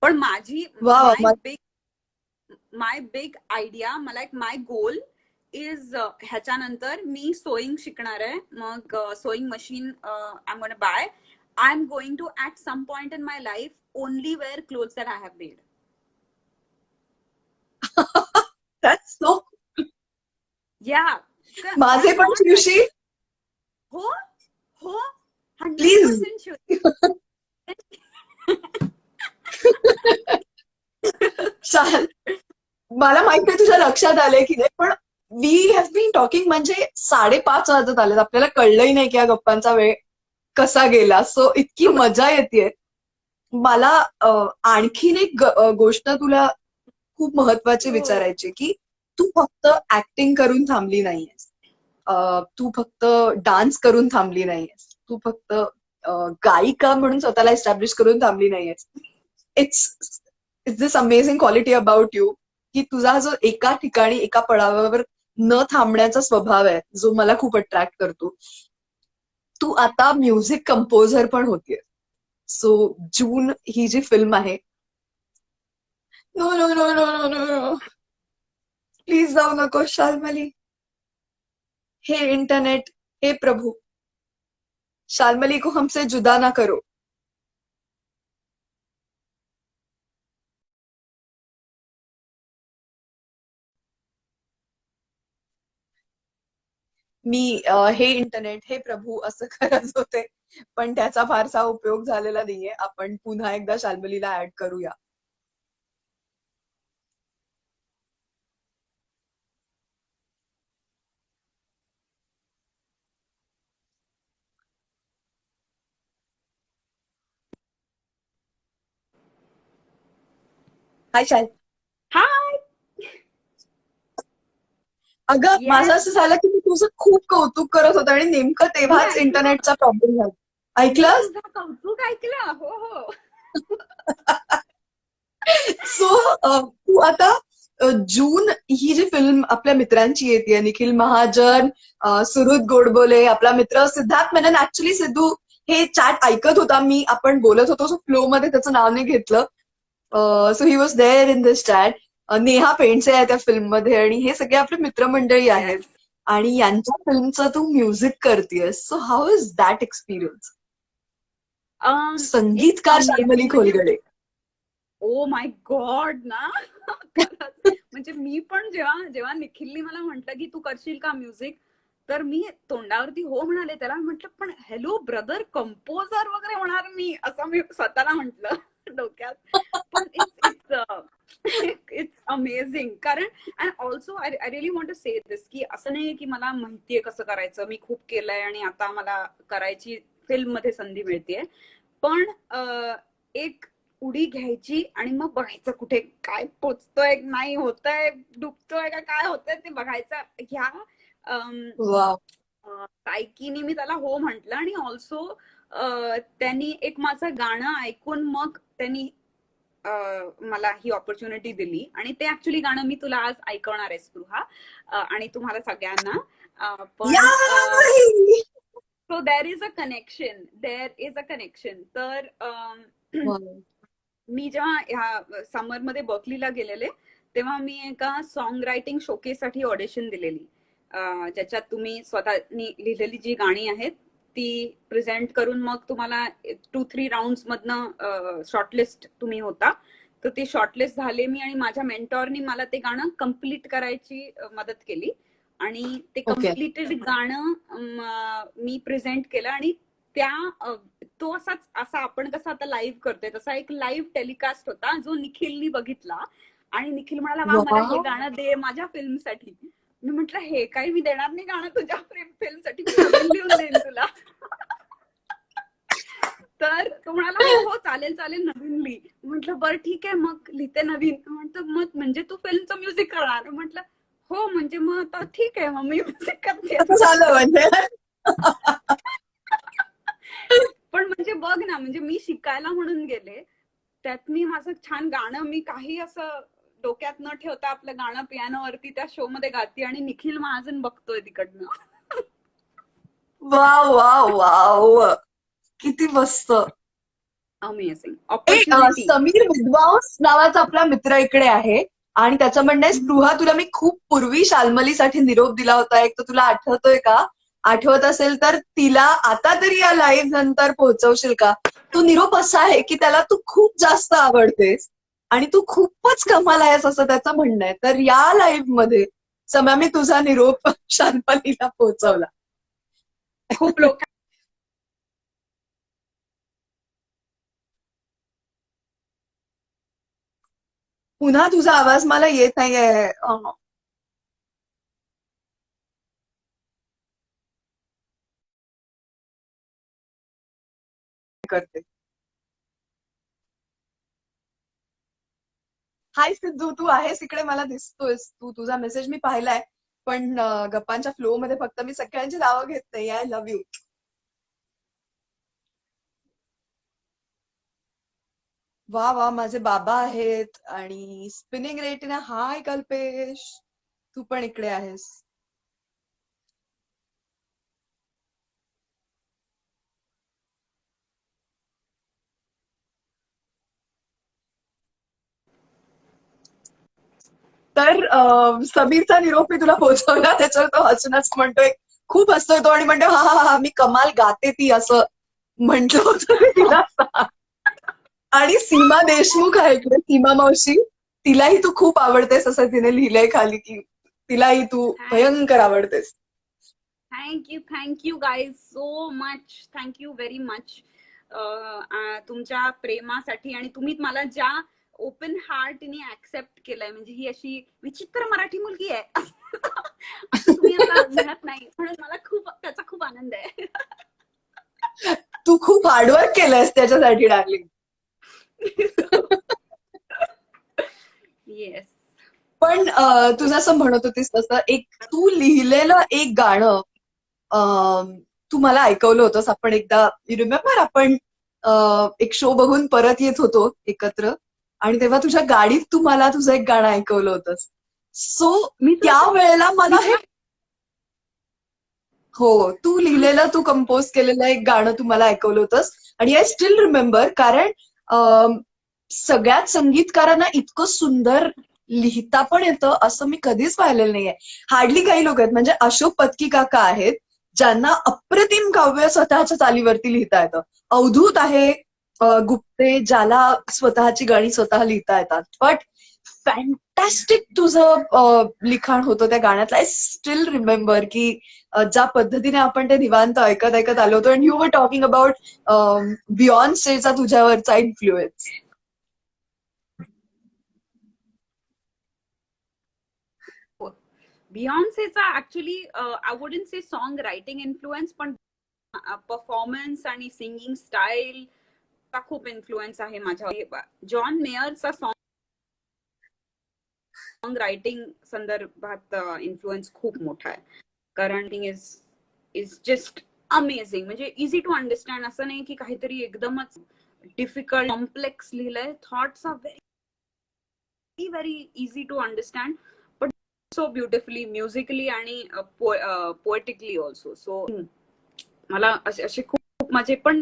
[SPEAKER 2] पण माझी
[SPEAKER 1] वा
[SPEAKER 2] माय
[SPEAKER 1] वा.
[SPEAKER 2] बिग आयडिया, मला एक my goal is, ह्याच्यानंतर me sowing शिकणार आहे. मग sewing machine I am gonna buy. I am going to at some point in my life only wear clothes that I have made.
[SPEAKER 1] That's so.
[SPEAKER 2] Yeah, I
[SPEAKER 1] माझे
[SPEAKER 2] am
[SPEAKER 1] पण
[SPEAKER 2] not.
[SPEAKER 1] शिवशी,
[SPEAKER 2] हो हो,
[SPEAKER 1] please.
[SPEAKER 2] 100% sure.
[SPEAKER 1] चाल, मला माहित नाही तुझ्या लक्षात आलंय की नाही, पण वी हॅव बीन टॉकिंग म्हणजे 5:30 वाजत आलेत, आपल्याला कळलंही नाही की या गप्पांचा वेळ कसा गेला. सो इतकी मजा येते. मला आणखीन एक गोष्ट तुला खूप महत्वाची
[SPEAKER 2] हो
[SPEAKER 1] विचारायची, की तू फक्त ऍक्टिंग करून थांबली नाहीयेस, तू फक्त डान्स करून थांबली नाहीयेस, तू फक्त गायिका म्हणून स्वतःला एस्टॅब्लिश करून थांबली नाहीयेस. It's it's this amazing quality about you, की तुझा जो एका ठिकाणी एका पडावावर न थांबण्याचा स्वभाव आहे, जो मला खूप अट्रॅक्ट करतो. तू आता म्युझिक कंपोजर पण होतीये. सो जून ही जी फिल्म आहे, no no no no no no no, please जाऊ नको शाल्मली. हे इंटरनेट, हे प्रभु, शाल्मली को हमसे जुदा ना करो. मी हे इंटरनेट, हे प्रभू असं करत होते, पण त्याचा फारसा उपयोग झालेला नाहीये. आपण पुन्हा एकदा शाल्मलीला ऍड करूया. हाय शाल.
[SPEAKER 2] हाय.
[SPEAKER 1] अगं माझं
[SPEAKER 2] येस,
[SPEAKER 1] असं झालं की मी तुझं खूप कौतुक करत होते आणि नेमकं
[SPEAKER 2] मी
[SPEAKER 1] तेव्हाच
[SPEAKER 2] ऐकलं.
[SPEAKER 1] इंटरनेटचा प्रॉब्लेम झाला.
[SPEAKER 2] मी
[SPEAKER 1] ऐकलंस?
[SPEAKER 2] तुझं कौतुक ऐकलं. हो हो.
[SPEAKER 1] सो तू आता जून ही जी फिल्म आपल्या मित्रांची येते, निखिल महाजन, सुहृद गोडबोले, आपला मित्र सिद्धार्थ मेनन. ऍक्च्युली सिद्धू हे चॅट ऐकत होता, मी आपण बोलत होतो, सो फ्लो मध्ये त्याचं नाव नाही घेतलं. So he was there in this chat. Neha Pendse आहे त्या फिल्म मध्ये, आणि हे सगळे आपले मित्रमंडळी आहेत,
[SPEAKER 2] येस.
[SPEAKER 1] आणि यांच्या फिल्मचं तू म्युझिक करतेयस. So how is that experience?
[SPEAKER 2] It's
[SPEAKER 1] संगीतकार शाल्मली
[SPEAKER 2] अमेझिंग. म्हणजे
[SPEAKER 1] खोलगडे.
[SPEAKER 2] ओ माय गॉड ना. खरंच. म्हणजे मी पण जेव्हा जेव्हा निखिलनी मला म्हटलं की तू करशील का म्युझिक, तर मी तोंडावरती हो म्हणाले. त्याला म्हटलं पण हॅलो ब्रदर, कंपोजर वगैरे होणार मी, असं मी स्वतःला म्हटलं डोक्यात. पण इट्स इट्स इट्स अमेझिंग. कारण and also I really want to say this, की असं नाहीये की मला माहितीये कसं करायचं, मी खूप केलंय आणि आता मला करायची फिल्म मध्ये संधी मिळतेय. पण एक उडी घ्यायची आणि मग बघायचं कुठे काय पोचतोय, नाही होतंय, डुबतोय का काय होतंय ते बघायचं. ह्या
[SPEAKER 1] वा.
[SPEAKER 2] सायकीने मी त्याला हो म्हटलं. आणि ऑल्सो त्यांनी एक माझं गाणं ऐकून मग त्यांनी मला ही ऑपॉर्च्युनिटी दिली, आणि ते ऍक्च्युली गाणं मी तुला आज ऐकवणार आहे स्पृहा, आणि तुम्हाला सगळ्यांना. पण
[SPEAKER 1] याय!
[SPEAKER 2] So there is a connection, there is a connection. तर मी जेव्हा ह्या समरमध्ये बर्कलीला गेलेले, तेव्हा मी एका सॉन्ग रायटिंग शोकेसाठी ऑडिशन दिलेली, ज्याच्यात तुम्ही स्वतःनी लिहिलेली जी गाणी आहेत ती प्रेझेंट करून मग तुम्हाला 2-3 राऊंड मधनं शॉर्टलिस्ट तुम्ही होता. तर ते शॉर्टलिस्ट झाले मी, आणि माझ्या मेंटॉरनी मला ते गाणं कम्प्लीट करायची मदत केली, आणि ते
[SPEAKER 1] ओके.
[SPEAKER 2] कम्प्लिटेड गाणं मी प्रेझेंट केलं. आणि त्या तो असा आपण कसं आता लाईव्ह करतोय तसा एक लाईव्ह टेलिकास्ट होता, जो निखिलनी बघितला. आणि निखिल म्हणाला वा, मला हे
[SPEAKER 1] वा.
[SPEAKER 2] गाणं दे माझ्या फिल्मसाठी. मी म्हटलं हे काही मी देणार नाही गाणं तुझ्या फिल्मसाठी, मी नवीन लिहून देईन तुला. तर तो म्हणाला हो हो चालेल चालेल, नवीन लिही. म्हटलं बरं ठीक आहे, मग लिहिते नवीन. म्हणतो मग म्हणजे तू फिल्मचं म्युझिक करणार? म्हटलं हो म्हणजे मग आता ठीक आहे, मग मी म्युझिक करते.
[SPEAKER 3] असं झालं म्हणजे.
[SPEAKER 2] पण म्हणजे बघ ना, म्हणजे मी शिकायला म्हणून गेले, त्यात मी माझं छान गाणं, मी काही असं डोक्यात न ठेवता आपलं गाणं पियानोवरती त्या शो मध्ये गाते आणि निखिल महाजन बघतोय तिकडनं.
[SPEAKER 3] वाव वाव वाव, किती मस्त.
[SPEAKER 2] Amazing opportunity.
[SPEAKER 3] समीर विद्वांस नावाचा आपला मित्र इकडे आहे आणि त्याचं म्हणणं आहे, स्पृहा तुला मी खूप पूर्वी शाल्मलीसाठी निरोप दिला होता, एक तर तुला आठवतोय का? आठवत असेल तर तिला आता तरी या लाईव्ह नंतर पोहोचवशील का? तो निरोप असा आहे की त्याला तू खूप जास्त आवडतेस आणि तू खूपच कमाल आहेस असं त्याचं म्हणणं आहे. तर या लाईव्ह मध्ये सम्या मी तुझा निरोप शाल्मलीला पोहोचवला.
[SPEAKER 2] खूप लोक
[SPEAKER 3] पुन्हा तुझा आवाज मला येत नाहीये. करते. हाय सिद्धू, तू आहेस इकडे, मला दिसतोयस तू. तुझा मेसेज मी पाहिलाय, पण गप्पांच्या फ्लो मध्ये फक्त मी सगळ्यांची नावं घेत नाही. I love you. वा वा, माझे बाबा आहेत आणि स्पिनिंग रेटीने. हाय कल्पेश, तू पण इकडे आहेस. तर समीरचा निरोप मी तुला पोहोचवला, त्याच्यावर तो हसूनच म्हणतोय, खूप हसतोय तो आणि म्हणतोय, हा हा हा, मी कमाल गाते ती, असं म्हंटल होतं मी तिला. आणि सीमा देशमुख आहे इकडे, सीमा मावशी, तिलाही तू खूप आवडतेस असं तिने लिहिलंय खाली, की तिलाही तू भयंकर आवडतेस.
[SPEAKER 2] Thank you guys so much, thank you very much तुमच्या प्रेमासाठी, आणि तुम्ही मला ज्या ओपन हार्टने ऍक्सेप्ट केलंय. म्हणजे ही अशी विचित्र मराठी मुलगी आहे असं तुम्ही आता म्हणत नाही, म्हणून मला खूप त्याचा खूप आनंद आहे.
[SPEAKER 3] तू खूप हार्डवर्क केलंयस त्याच्यासाठी डार्लिंग.
[SPEAKER 2] येस.
[SPEAKER 3] पण तू जसं म्हणत होतीस तसं एक तू लिहिलेलं एक गाणं तू मला ऐकवलं होतंस. आपण एकदा, यू रिमेंबर, आपण एक शो बघून परत येत होतो एकत्र आणि तेव्हा तुझ्या गाडीत तू मला तुझं एक गाणं ऐकवलं होतंस. सो
[SPEAKER 2] मी
[SPEAKER 3] त्यावेळेला मला हे,
[SPEAKER 2] तुला
[SPEAKER 3] हो, तू लिहिलेलं, तू कंपोज केलेलं एक गाणं तू मला ऐकवलं होतंस आणि आय स्टील रिमेंबर. कारण सगळ्याच संगीतकारांना इतकं सुंदर लिहिता पण येतं असं मी कधीच पाहिलेलं नाहीये. हार्डली काही लोक आहेत, म्हणजे अशोक पत्की काका आहेत ज्यांना अप्रतिम काव्य स्वतःच्या चालीवरती लिहिता येतं. अवधूत आहे गुप्ते, ज्याला स्वतःची गाणी स्वतः लिहिता येतात. बट फॅन्टॅस्टिक तुझं लिखाण होतं त्या गाण्यातलं. आय स्टील रिमेंबर की ज्या पद्धतीने आपण ते निवांत ऐकत ऐकत आलो होतो. And you were talking about बियॉन्सेचा तुझ्यावरचा इन्फ्लुएन्स.
[SPEAKER 2] बियॉन्सेचा actually I wouldn't say song writing influence, पण परफॉर्मन्स आणि सिंगिंग स्टाईल चा खूप इन्फ्लुएन्स आहे माझ्यावर. जॉन मेयरचा सॉन्ग रायटिंग संदर्भात इन्फ्लुएन्स खूप मोठा आहे. कारण इज जस्ट अमेझिंग. म्हणजे इझी टू अंडरस्टँड, असं नाही की काहीतरी एकदमच डिफिकल्ट कॉम्प्लेक्स लिहिलंय. Thoughts are very very easy to understand, but so beautifully musically आणि पोएटिकली ऑल्सो. सो मला असे खूप माझे पण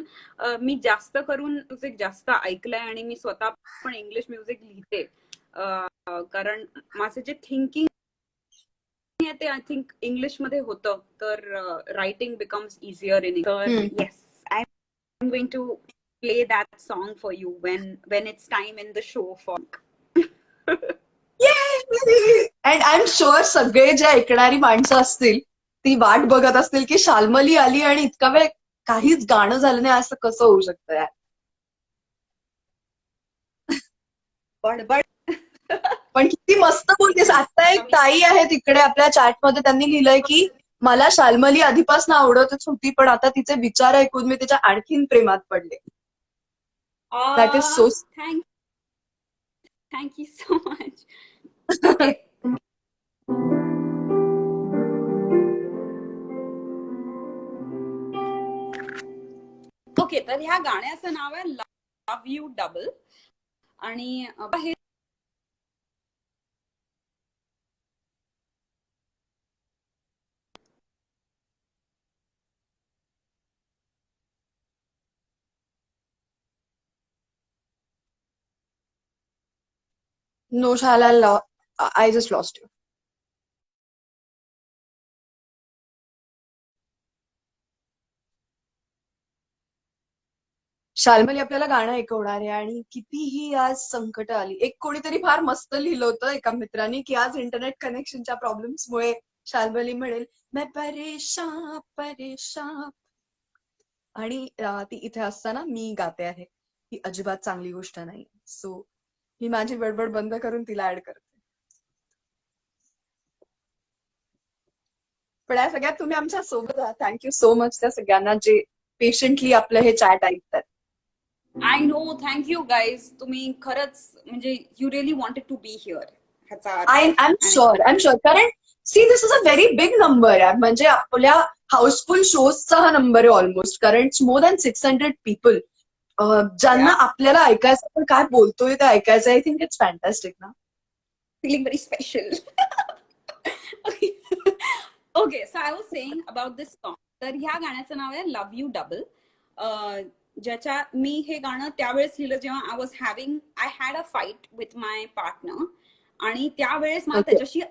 [SPEAKER 2] मी जास्त करून म्युझिक जास्त ऐकलंय आणि मी स्वतः पण इंग्लिश म्युझिक लिहिते. कारण माझं जे थिंकिंग आहे ते आय थिंक इंग्लिश मध्ये होतं, तर रायटिंग बिकम्स इझियर इन. तर yes, I am going to play that song for you when it's time in the show for.
[SPEAKER 3] And I am sure सगळे जे ऐकणारी माणसं असतील ती वाट बघत असतील की शाल्मली आली आणि इतका वेळ काहीच गाणं झालं नाही, असं कसं होऊ शकतं यार.
[SPEAKER 2] बडबड.
[SPEAKER 3] पण किती मस्त बोलतेस. आता एक ताई आहे तिकडे आपल्या चॅटमध्ये, त्यांनी लिहिलंय की मला शाल्मली आधीपासून आवडतच होती, पण आता तिचे विचार ऐकून मी तिच्या आणखीन प्रेमात पडले. That is so.
[SPEAKER 2] Thank you so much. Okay, okay, तर ह्या गाण्याचं नाव आहे लव्ह यू डबल. आणि हे
[SPEAKER 3] No, Shalal, I just lost you. Shalmali आपल्याला गाणं ऐकवणार आहे आणि कितीही आज संकट आली. एक कोणीतरी फार मस्त लिहिलं होतं एका मित्राने की आज इंटरनेट कनेक्शनच्या प्रॉब्लेम्समुळे शाल्मली म्हणेल मैं परेशान परेशान. आणि ती इथे असताना मी गाते आहे. ही अजिबात चांगली गोष्ट नाही. सो मी माझी बडबड बंद करून तिला ऍड करते. पण या सगळ्यात तुम्ही आमच्या सोबत आहात. थँक्यू सो मच त्या सगळ्यांना जे पेशंटली आपलं हे चॅट ऐकतात.
[SPEAKER 2] I know, thank you guys. तुम्ही खरंच म्हणजे you really wanted to be here ह्याचा अर्थ.
[SPEAKER 3] I'm sure, I'm sure. कारण see this is a very big number आहे. म्हणजे आपल्या हाऊसफुल शोजचा हा नंबर आहे ऑलमोस्ट. कारण इट्स मोर दॅन 600 पीपल ज्यांना
[SPEAKER 2] Yeah.
[SPEAKER 3] आपल्याला ऐकायचं, आपण काय बोलतोय ते ऐकायचं. आय थिंक इट्स फॅन्टॅस्टिक ना.
[SPEAKER 2] Feeling very special. Okay. Okay, so I was saying about this song. तर ह्या गाण्याचं नाव आहे लव्ह यू डबल. ज्याच्या मी हे गाणं त्यावेळेस लिहिलं जेव्हा I was having I had a fight with my partner. आणि त्यावेळेस मला
[SPEAKER 3] Okay.
[SPEAKER 2] त्याच्याशी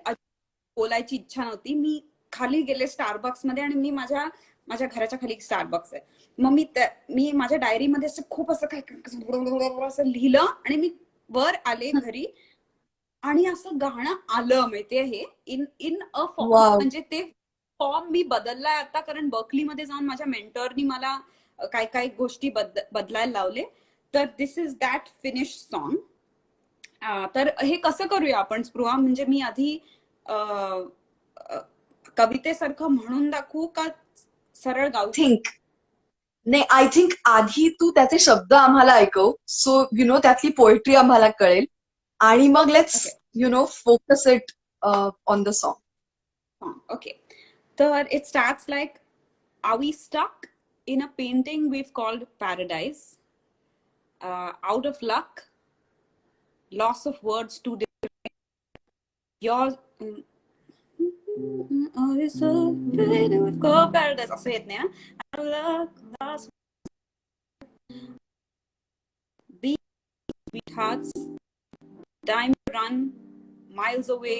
[SPEAKER 2] बोलायची इच्छा नव्हती. मी खाली गेले स्टारबक्स मध्ये आणि मी माझ्या घराच्या खाली स्टारबक्स आहे. मग मी माझ्या डायरीमध्ये असं खूप असं काय असं लिहिलं आणि मी वर आले घरी आणि असं गाणं आलं. माहितीये हे इन अ फॉर्म.
[SPEAKER 3] वाव.
[SPEAKER 2] म्हणजे ते फॉर्म मी बदललाय आता, कारण बर्कलीमध्ये जाऊन माझ्या मेंटरनी मला काय काय गोष्टी बदलायला लावले. तर दिस इज दॅट फिनिश सॉन्ग. तर हे कसं करूया आपण स्पृहा? म्हणजे मी आधी कवितेसारखं म्हणून दाखवू का सरळ गाऊ?
[SPEAKER 3] थिंक नाही, आय थिंक आधी तू त्याचे शब्द आम्हाला ऐकव. सो यु नो त्यातली पोएट्री आम्हाला कळेल. आणि मग let's focus it on the song.
[SPEAKER 2] Okay. तर it starts like, are we stuck in a painting we've called paradise? Out of luck, loss of words to describe your it's a painting we've called paradise. असं येत नाही ना. Out of luck, loss, be sweethearts, time to run, miles away,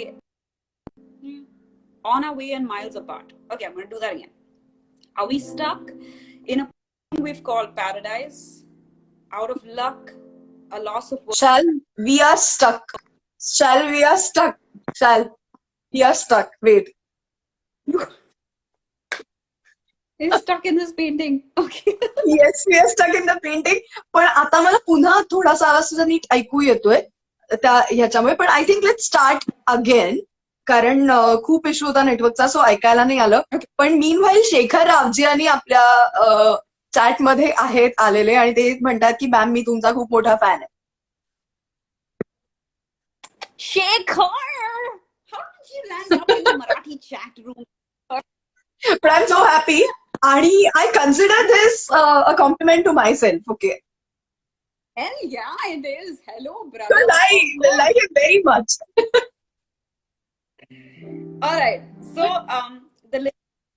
[SPEAKER 2] on our way and miles apart. Okay, I'm going to do that again. Are we stuck in a painting we've called paradise? Out of luck, a loss of words.
[SPEAKER 3] Shall we are stuck. Shall we are stuck. Shall we are stuck. Wait.
[SPEAKER 2] He's stuck in this painting. Okay.
[SPEAKER 3] Yes, we are stuck in the painting. पण आता मला पुन्हा थोडासा आवाज तुझा नीट ऐकू येतोय त्या ह्याच्यामुळे. पण I think let start again. कारण खूप इश्यू होता नेटवर्कचा, सो ऐकायला नाही आलं. पण मीन व्हाईल शेखर रावजी यांनी आपल्या चॅटमध्ये आहेत आलेले आणि ते म्हणतात की मॅम मी तुमचा खूप मोठा फॅन आहे.
[SPEAKER 2] Shekhar! How did you land up in the Marathi chat room?
[SPEAKER 3] But I'm so happy. आणि I consider this a compliment to myself. Okay.
[SPEAKER 2] Hell yeah, it is. Hello,
[SPEAKER 3] So
[SPEAKER 2] brother.
[SPEAKER 3] I like it very much.
[SPEAKER 2] All right. So, the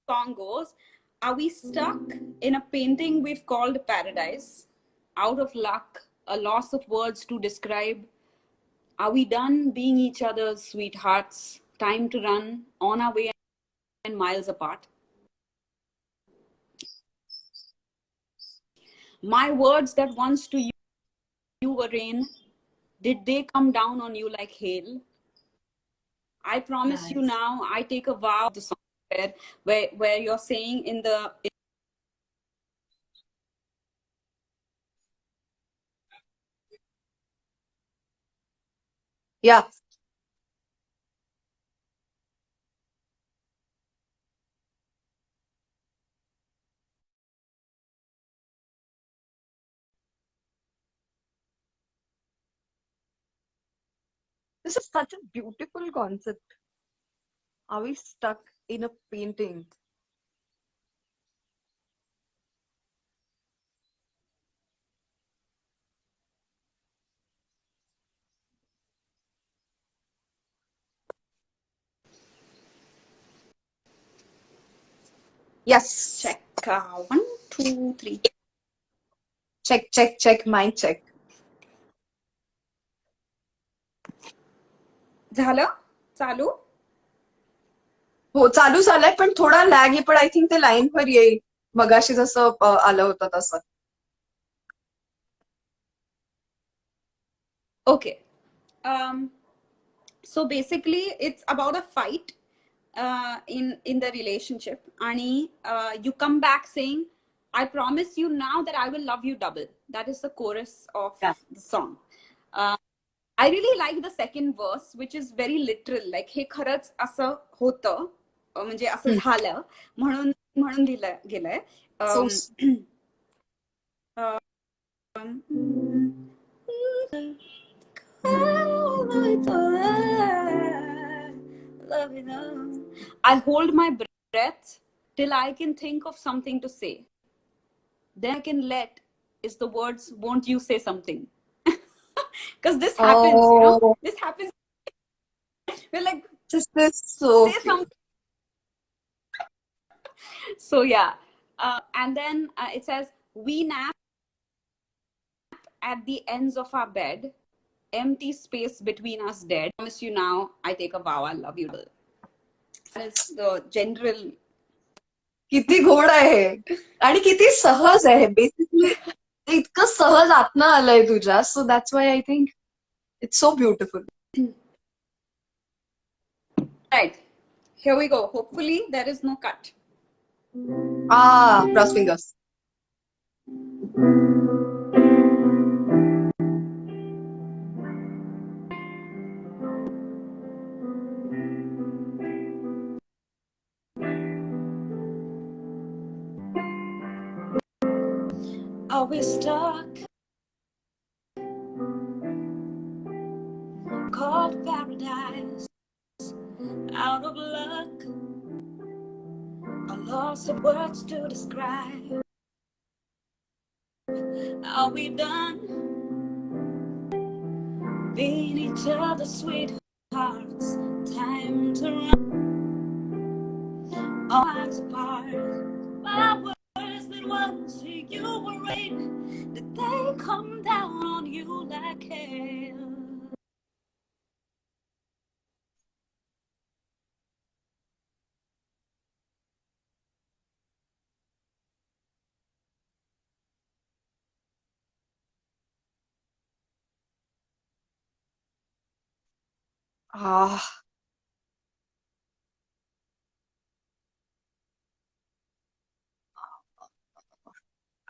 [SPEAKER 2] song goes, are we stuck in a painting we've called paradise? Out of luck, a loss of words to describe. Are we done being each other's sweethearts? Time to run on our way and miles apart. My words that once to you were rain, did they come down on you like hail? I promise you
[SPEAKER 3] Nice.
[SPEAKER 2] now, I take a vow. The song where you're saying in the
[SPEAKER 3] Yeah. This is such a beautiful concept. Are we stuck in a painting? Yes.
[SPEAKER 2] Check. 1, 2, 3.
[SPEAKER 3] Check, check, check, mic check.
[SPEAKER 2] झालं चालू.
[SPEAKER 3] हो, चालू झालंय, पण थोडा lag आहे, पण I think ते लाईनवर येईल. मगाशी जसं आलं होतं तसं.
[SPEAKER 2] Okay. So basically, it's about a fight in the relationship, and you come back saying, "I promise you now that I will love you double." That is the chorus of
[SPEAKER 3] Yeah.
[SPEAKER 2] the song. I really like the second verse, which is very literal. Like हे खरंच असं होतं, म्हणजे असं
[SPEAKER 3] Hmm.
[SPEAKER 2] झालं म्हणून म्हणून दिलं गेलंय.
[SPEAKER 3] So,
[SPEAKER 2] I hold my breath till I can think of something to say. Then I can let is the words, won't you say something? Because this happens,
[SPEAKER 3] oh,
[SPEAKER 2] this happens. We're like,
[SPEAKER 3] this is so
[SPEAKER 2] say
[SPEAKER 3] cute.
[SPEAKER 2] something. So yeah. And then it says, we nap at the ends of our bed, empty space between us dead. I promise you now, I take a vow, I love you. That is the general.
[SPEAKER 3] किती गोड आहे आणि किती सहज आहे. Basically ते इतकं सहज आत्मा आलंय तुझ्या. So that's why I think it's so beautiful.
[SPEAKER 2] Right. Here we go. Hopefully there is no cut.
[SPEAKER 3] Cross fingers.
[SPEAKER 2] Are we stuck? Called paradise. Out of luck. A loss of words to describe. Are we done being each other's sweethearts? Time to run our hearts apart. My words that once to you were rain, did they come down on you like hail?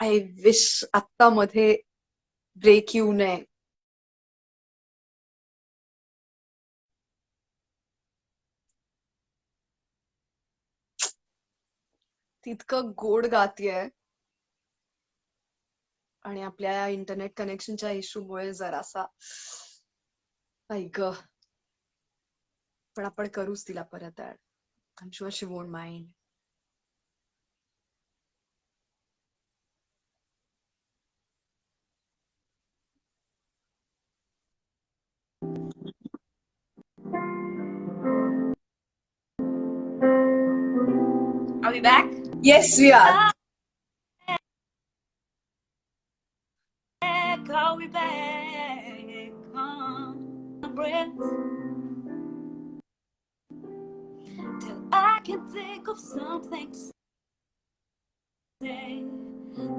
[SPEAKER 3] I wish आत्ता मध्ये break येऊ नये. तितकं गोड गातीये आणि आपल्या या internet कनेक्शनच्या इश्यूमुळे जरासा ऐक, पण आपण करूच तिला परत add. I am sure she won't mind.
[SPEAKER 2] Are we back?
[SPEAKER 3] Yes we are.
[SPEAKER 2] Are we back? Breath till I can think of something to say.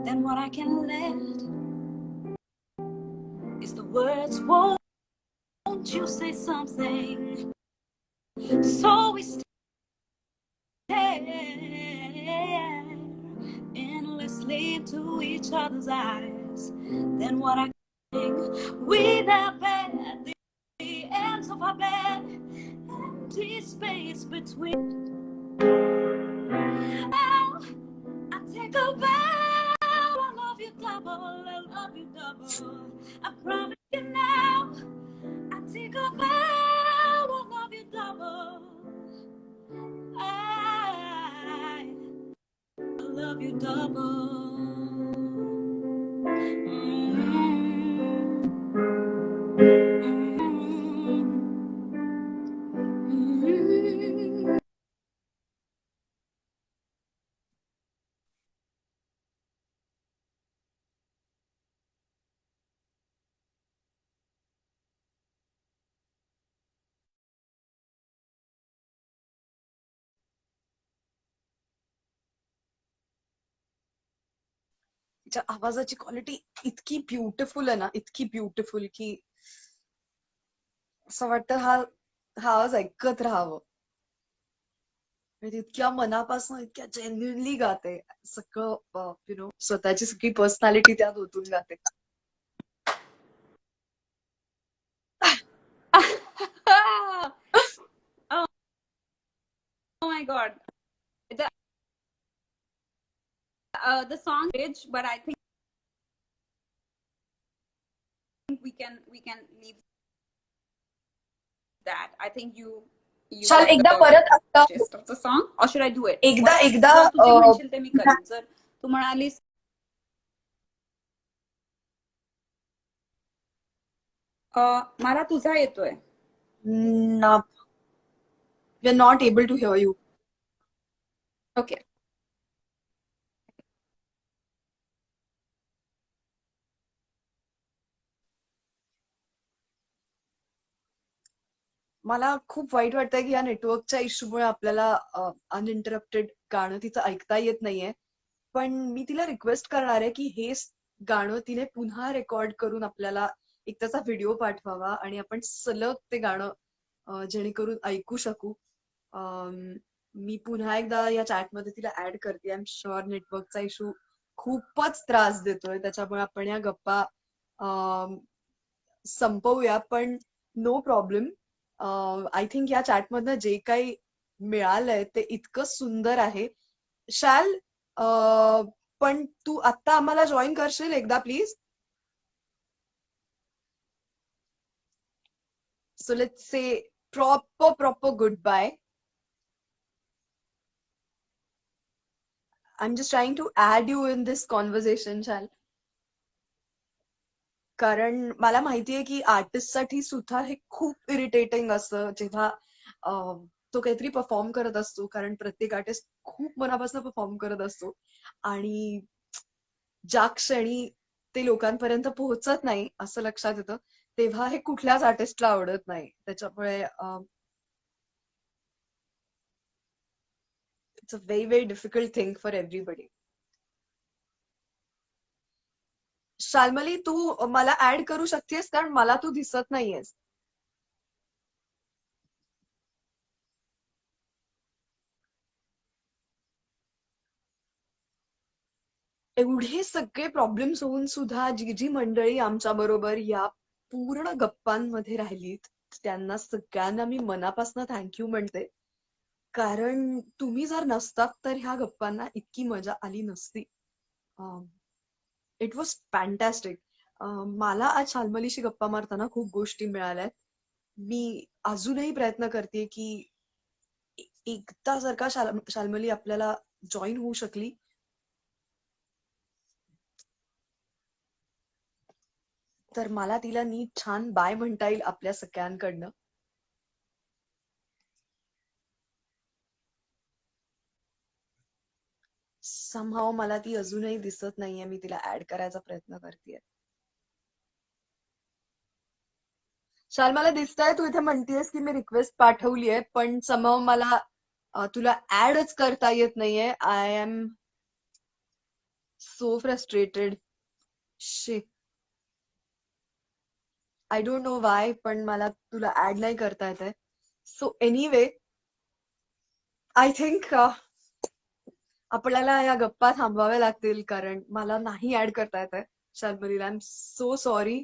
[SPEAKER 2] Then what I can let is the words, won't you say something? So we stare endlessly into each other's eyes. Then what I think, we that bed, the ends of our bed, empty space between. Now I take a vow, I love you double, I love you double. I promise you now, I take a vow, I love you double. I love you double.
[SPEAKER 1] तिच्या आवाजाची quality इतकी beautiful आहे ना, इतकी beautiful की असं वाटतं हा हा आवाज ऐकत राहावं. म्हणजे इतक्या मनापासून इतक्या जेन्युनली गाते सगळं, स्वतःची सगळी पर्सनॅलिटी त्यात ओतून गाते.
[SPEAKER 2] Oh my God. The the song bridge, but I think we can leave that. I think you
[SPEAKER 3] शाल
[SPEAKER 2] got
[SPEAKER 3] एकदा
[SPEAKER 2] the
[SPEAKER 3] परत आता
[SPEAKER 2] gist of the song, or should I do it?
[SPEAKER 3] एकदा एकदा
[SPEAKER 2] जर तू जे म्हणशील ते मी करेन. जर तू म्हणालीस मला तुझा येतोय.
[SPEAKER 3] We are not able to hear you.
[SPEAKER 2] Okay.
[SPEAKER 1] मला खूप वाईट वाटतंय की या नेटवर्कच्या इश्यूमुळे आपल्याला अनइंटरप्टेड गाणं तिचं ऐकता येत नाहीये. पण मी तिला रिक्वेस्ट करणार आहे की हे गाणं तिने पुन्हा रेकॉर्ड करून आपल्याला एक त्याचा व्हिडिओ पाठवावा आणि आपण सलग ते गाणं जेणेकरून ऐकू शकू. मी पुन्हा एकदा या चॅटमध्ये तिला ऍड करते. आय एम शुअर नेटवर्कचा इश्यू खूपच त्रास देतोय, त्याच्यामुळे आपण या गप्पा संपवूया. पण नो प्रॉब्लेम. आय थिंक या चॅटमधनं जे काही मिळालंय ते इतकं सुंदर आहे. शाल, पण तू आत्ता आम्हाला जॉईन करशील एकदा please? So let's say proper goodbye. I am just trying to add you in this conversation, Shal. कारण मला माहितीये की आर्टिस्टसाठी सुद्धा हे खूप इरिटेटिंग असतं जेव्हा तो काहीतरी परफॉर्म करत असतो, कारण प्रत्येक आर्टिस्ट खूप मनापासून परफॉर्म करत असतो आणि ज्या क्षणी ते लोकांपर्यंत पोहोचत नाही असं लक्षात येतं, तेव्हा हे कुठल्याच आर्टिस्टला आवडत नाही. त्याच्यामुळे it's a very very difficult thing for everybody. Shalmali, तू मला ऍड करू शकतेस? कारण मला तू दिसत नाहीयेस. एवढे सगळे प्रॉब्लेम्स होऊन सुद्धा जी जी मंडळी आमच्या बरोबर या पूर्ण गप्पांमध्ये राहिलीत, त्यांना सगळ्यांना मी मनापासून थँक्यू म्हणते. कारण तुम्ही जर नसतात तर ह्या गप्पांना इतकी मजा आली नसती. It was fantastic. मला आज शाल्मलीशी गप्पा मारताना खूप गोष्टी मिळाल्यात. मी अजूनही प्रयत्न करते की एकदा जर का शाल्मली आपल्याला जॉईन होऊ शकली तर मला तिला नीट छान बाय म्हणता येईल आपल्या सगळ्यांकडनं. समहाव मला ती अजूनही दिसत नाहीये. मी तिला ऍड करायचा प्रयत्न करतेय. शाल, मला दिसतंय तू इथे म्हणतेस की मी रिक्वेस्ट पाठवली आहे, पण समहाव मला तुला ऍडच करता येत नाहीये. I am so frustrated. Shit, I don't know Y, पण मला तुला ऍड नाही करता येत आहे. सो एनिवे, आय थिंक आपल्याला या गप्पा थांबवाव्या लागतील, कारण मला नाही ऍड करता येत आहे शाल्मलीला. I am so sorry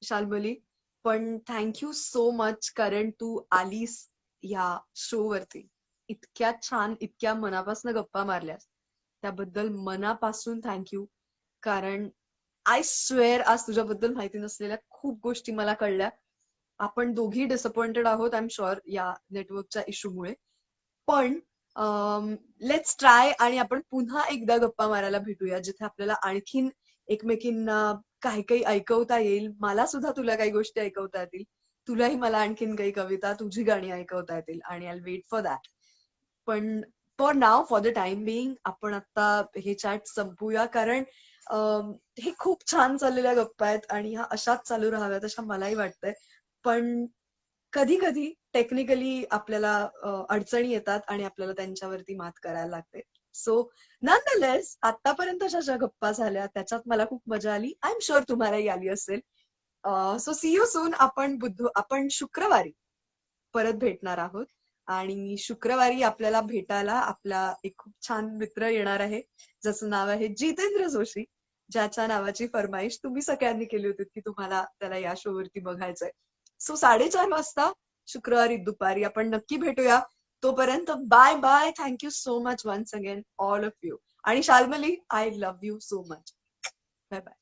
[SPEAKER 1] Shalmali, पण थँक्यू सो मच, कारण तू आलीस या शो वरती. इतक्या छान, इतक्या मनापासून गप्पा मारल्यास त्याबद्दल मनापासून थँक्यू. कारण आय स्वेअर आज तुझ्याबद्दल माहिती नसलेल्या खूप गोष्टी मला कळल्या. आपण दोघी डिसअपॉइंटेड आहोत, आय एम शुअर, या नेटवर्कच्या इश्यूमुळे. पण लेट्स ट्राय आणि आपण पुन्हा एकदा गप्पा मारायला भेटूया, जिथे आपल्याला आणखीन एकमेकींना काही काही ऐकवता येईल. मला सुद्धा तुला काही गोष्टी ऐकवता येतील, तुलाही मला आणखीन काही कविता, तुझी गाणी ऐकवता येतील, आणि आय वेट फॉर दॅट. पण for now, for the time being, आपण आता हे चॅट संपूया. कारण हे खूप छान चाललेल्या गप्पा आहेत आणि ह्या अशाच चालू राहाव्यात अशा मलाही वाटतंय. पण कधी कधी टेक्निकली आपल्याला अडचणी येतात आणि आपल्याला त्यांच्यावरती मात करायला लागते.
[SPEAKER 3] सो नॉनदलेस आतापर्यंत ज्या गप्पा झाल्या त्याच्यात मला खूप मजा आली. आय एम शुअर तुम्हालाही आली असेल. So see you soon. आपण शुक्रवारी परत भेटणार आहोत आणि शुक्रवारी आपल्याला भेटायला आपला एक खूप छान मित्र येणार आहे, ज्याचं नाव आहे जितेंद्र जोशी, ज्याच्या नावाची फरमाईश तुम्ही सगळ्यांनी केली होती की तुम्हाला त्याला या शो वरती बघायचंय. सो 4:30 वाजता शुक्रवारी दुपारी आपण नक्की भेटूया. तोपर्यंत bye bye. Thank you so much once again all of you. आणि Shalmali, I love you so much. Bye bye.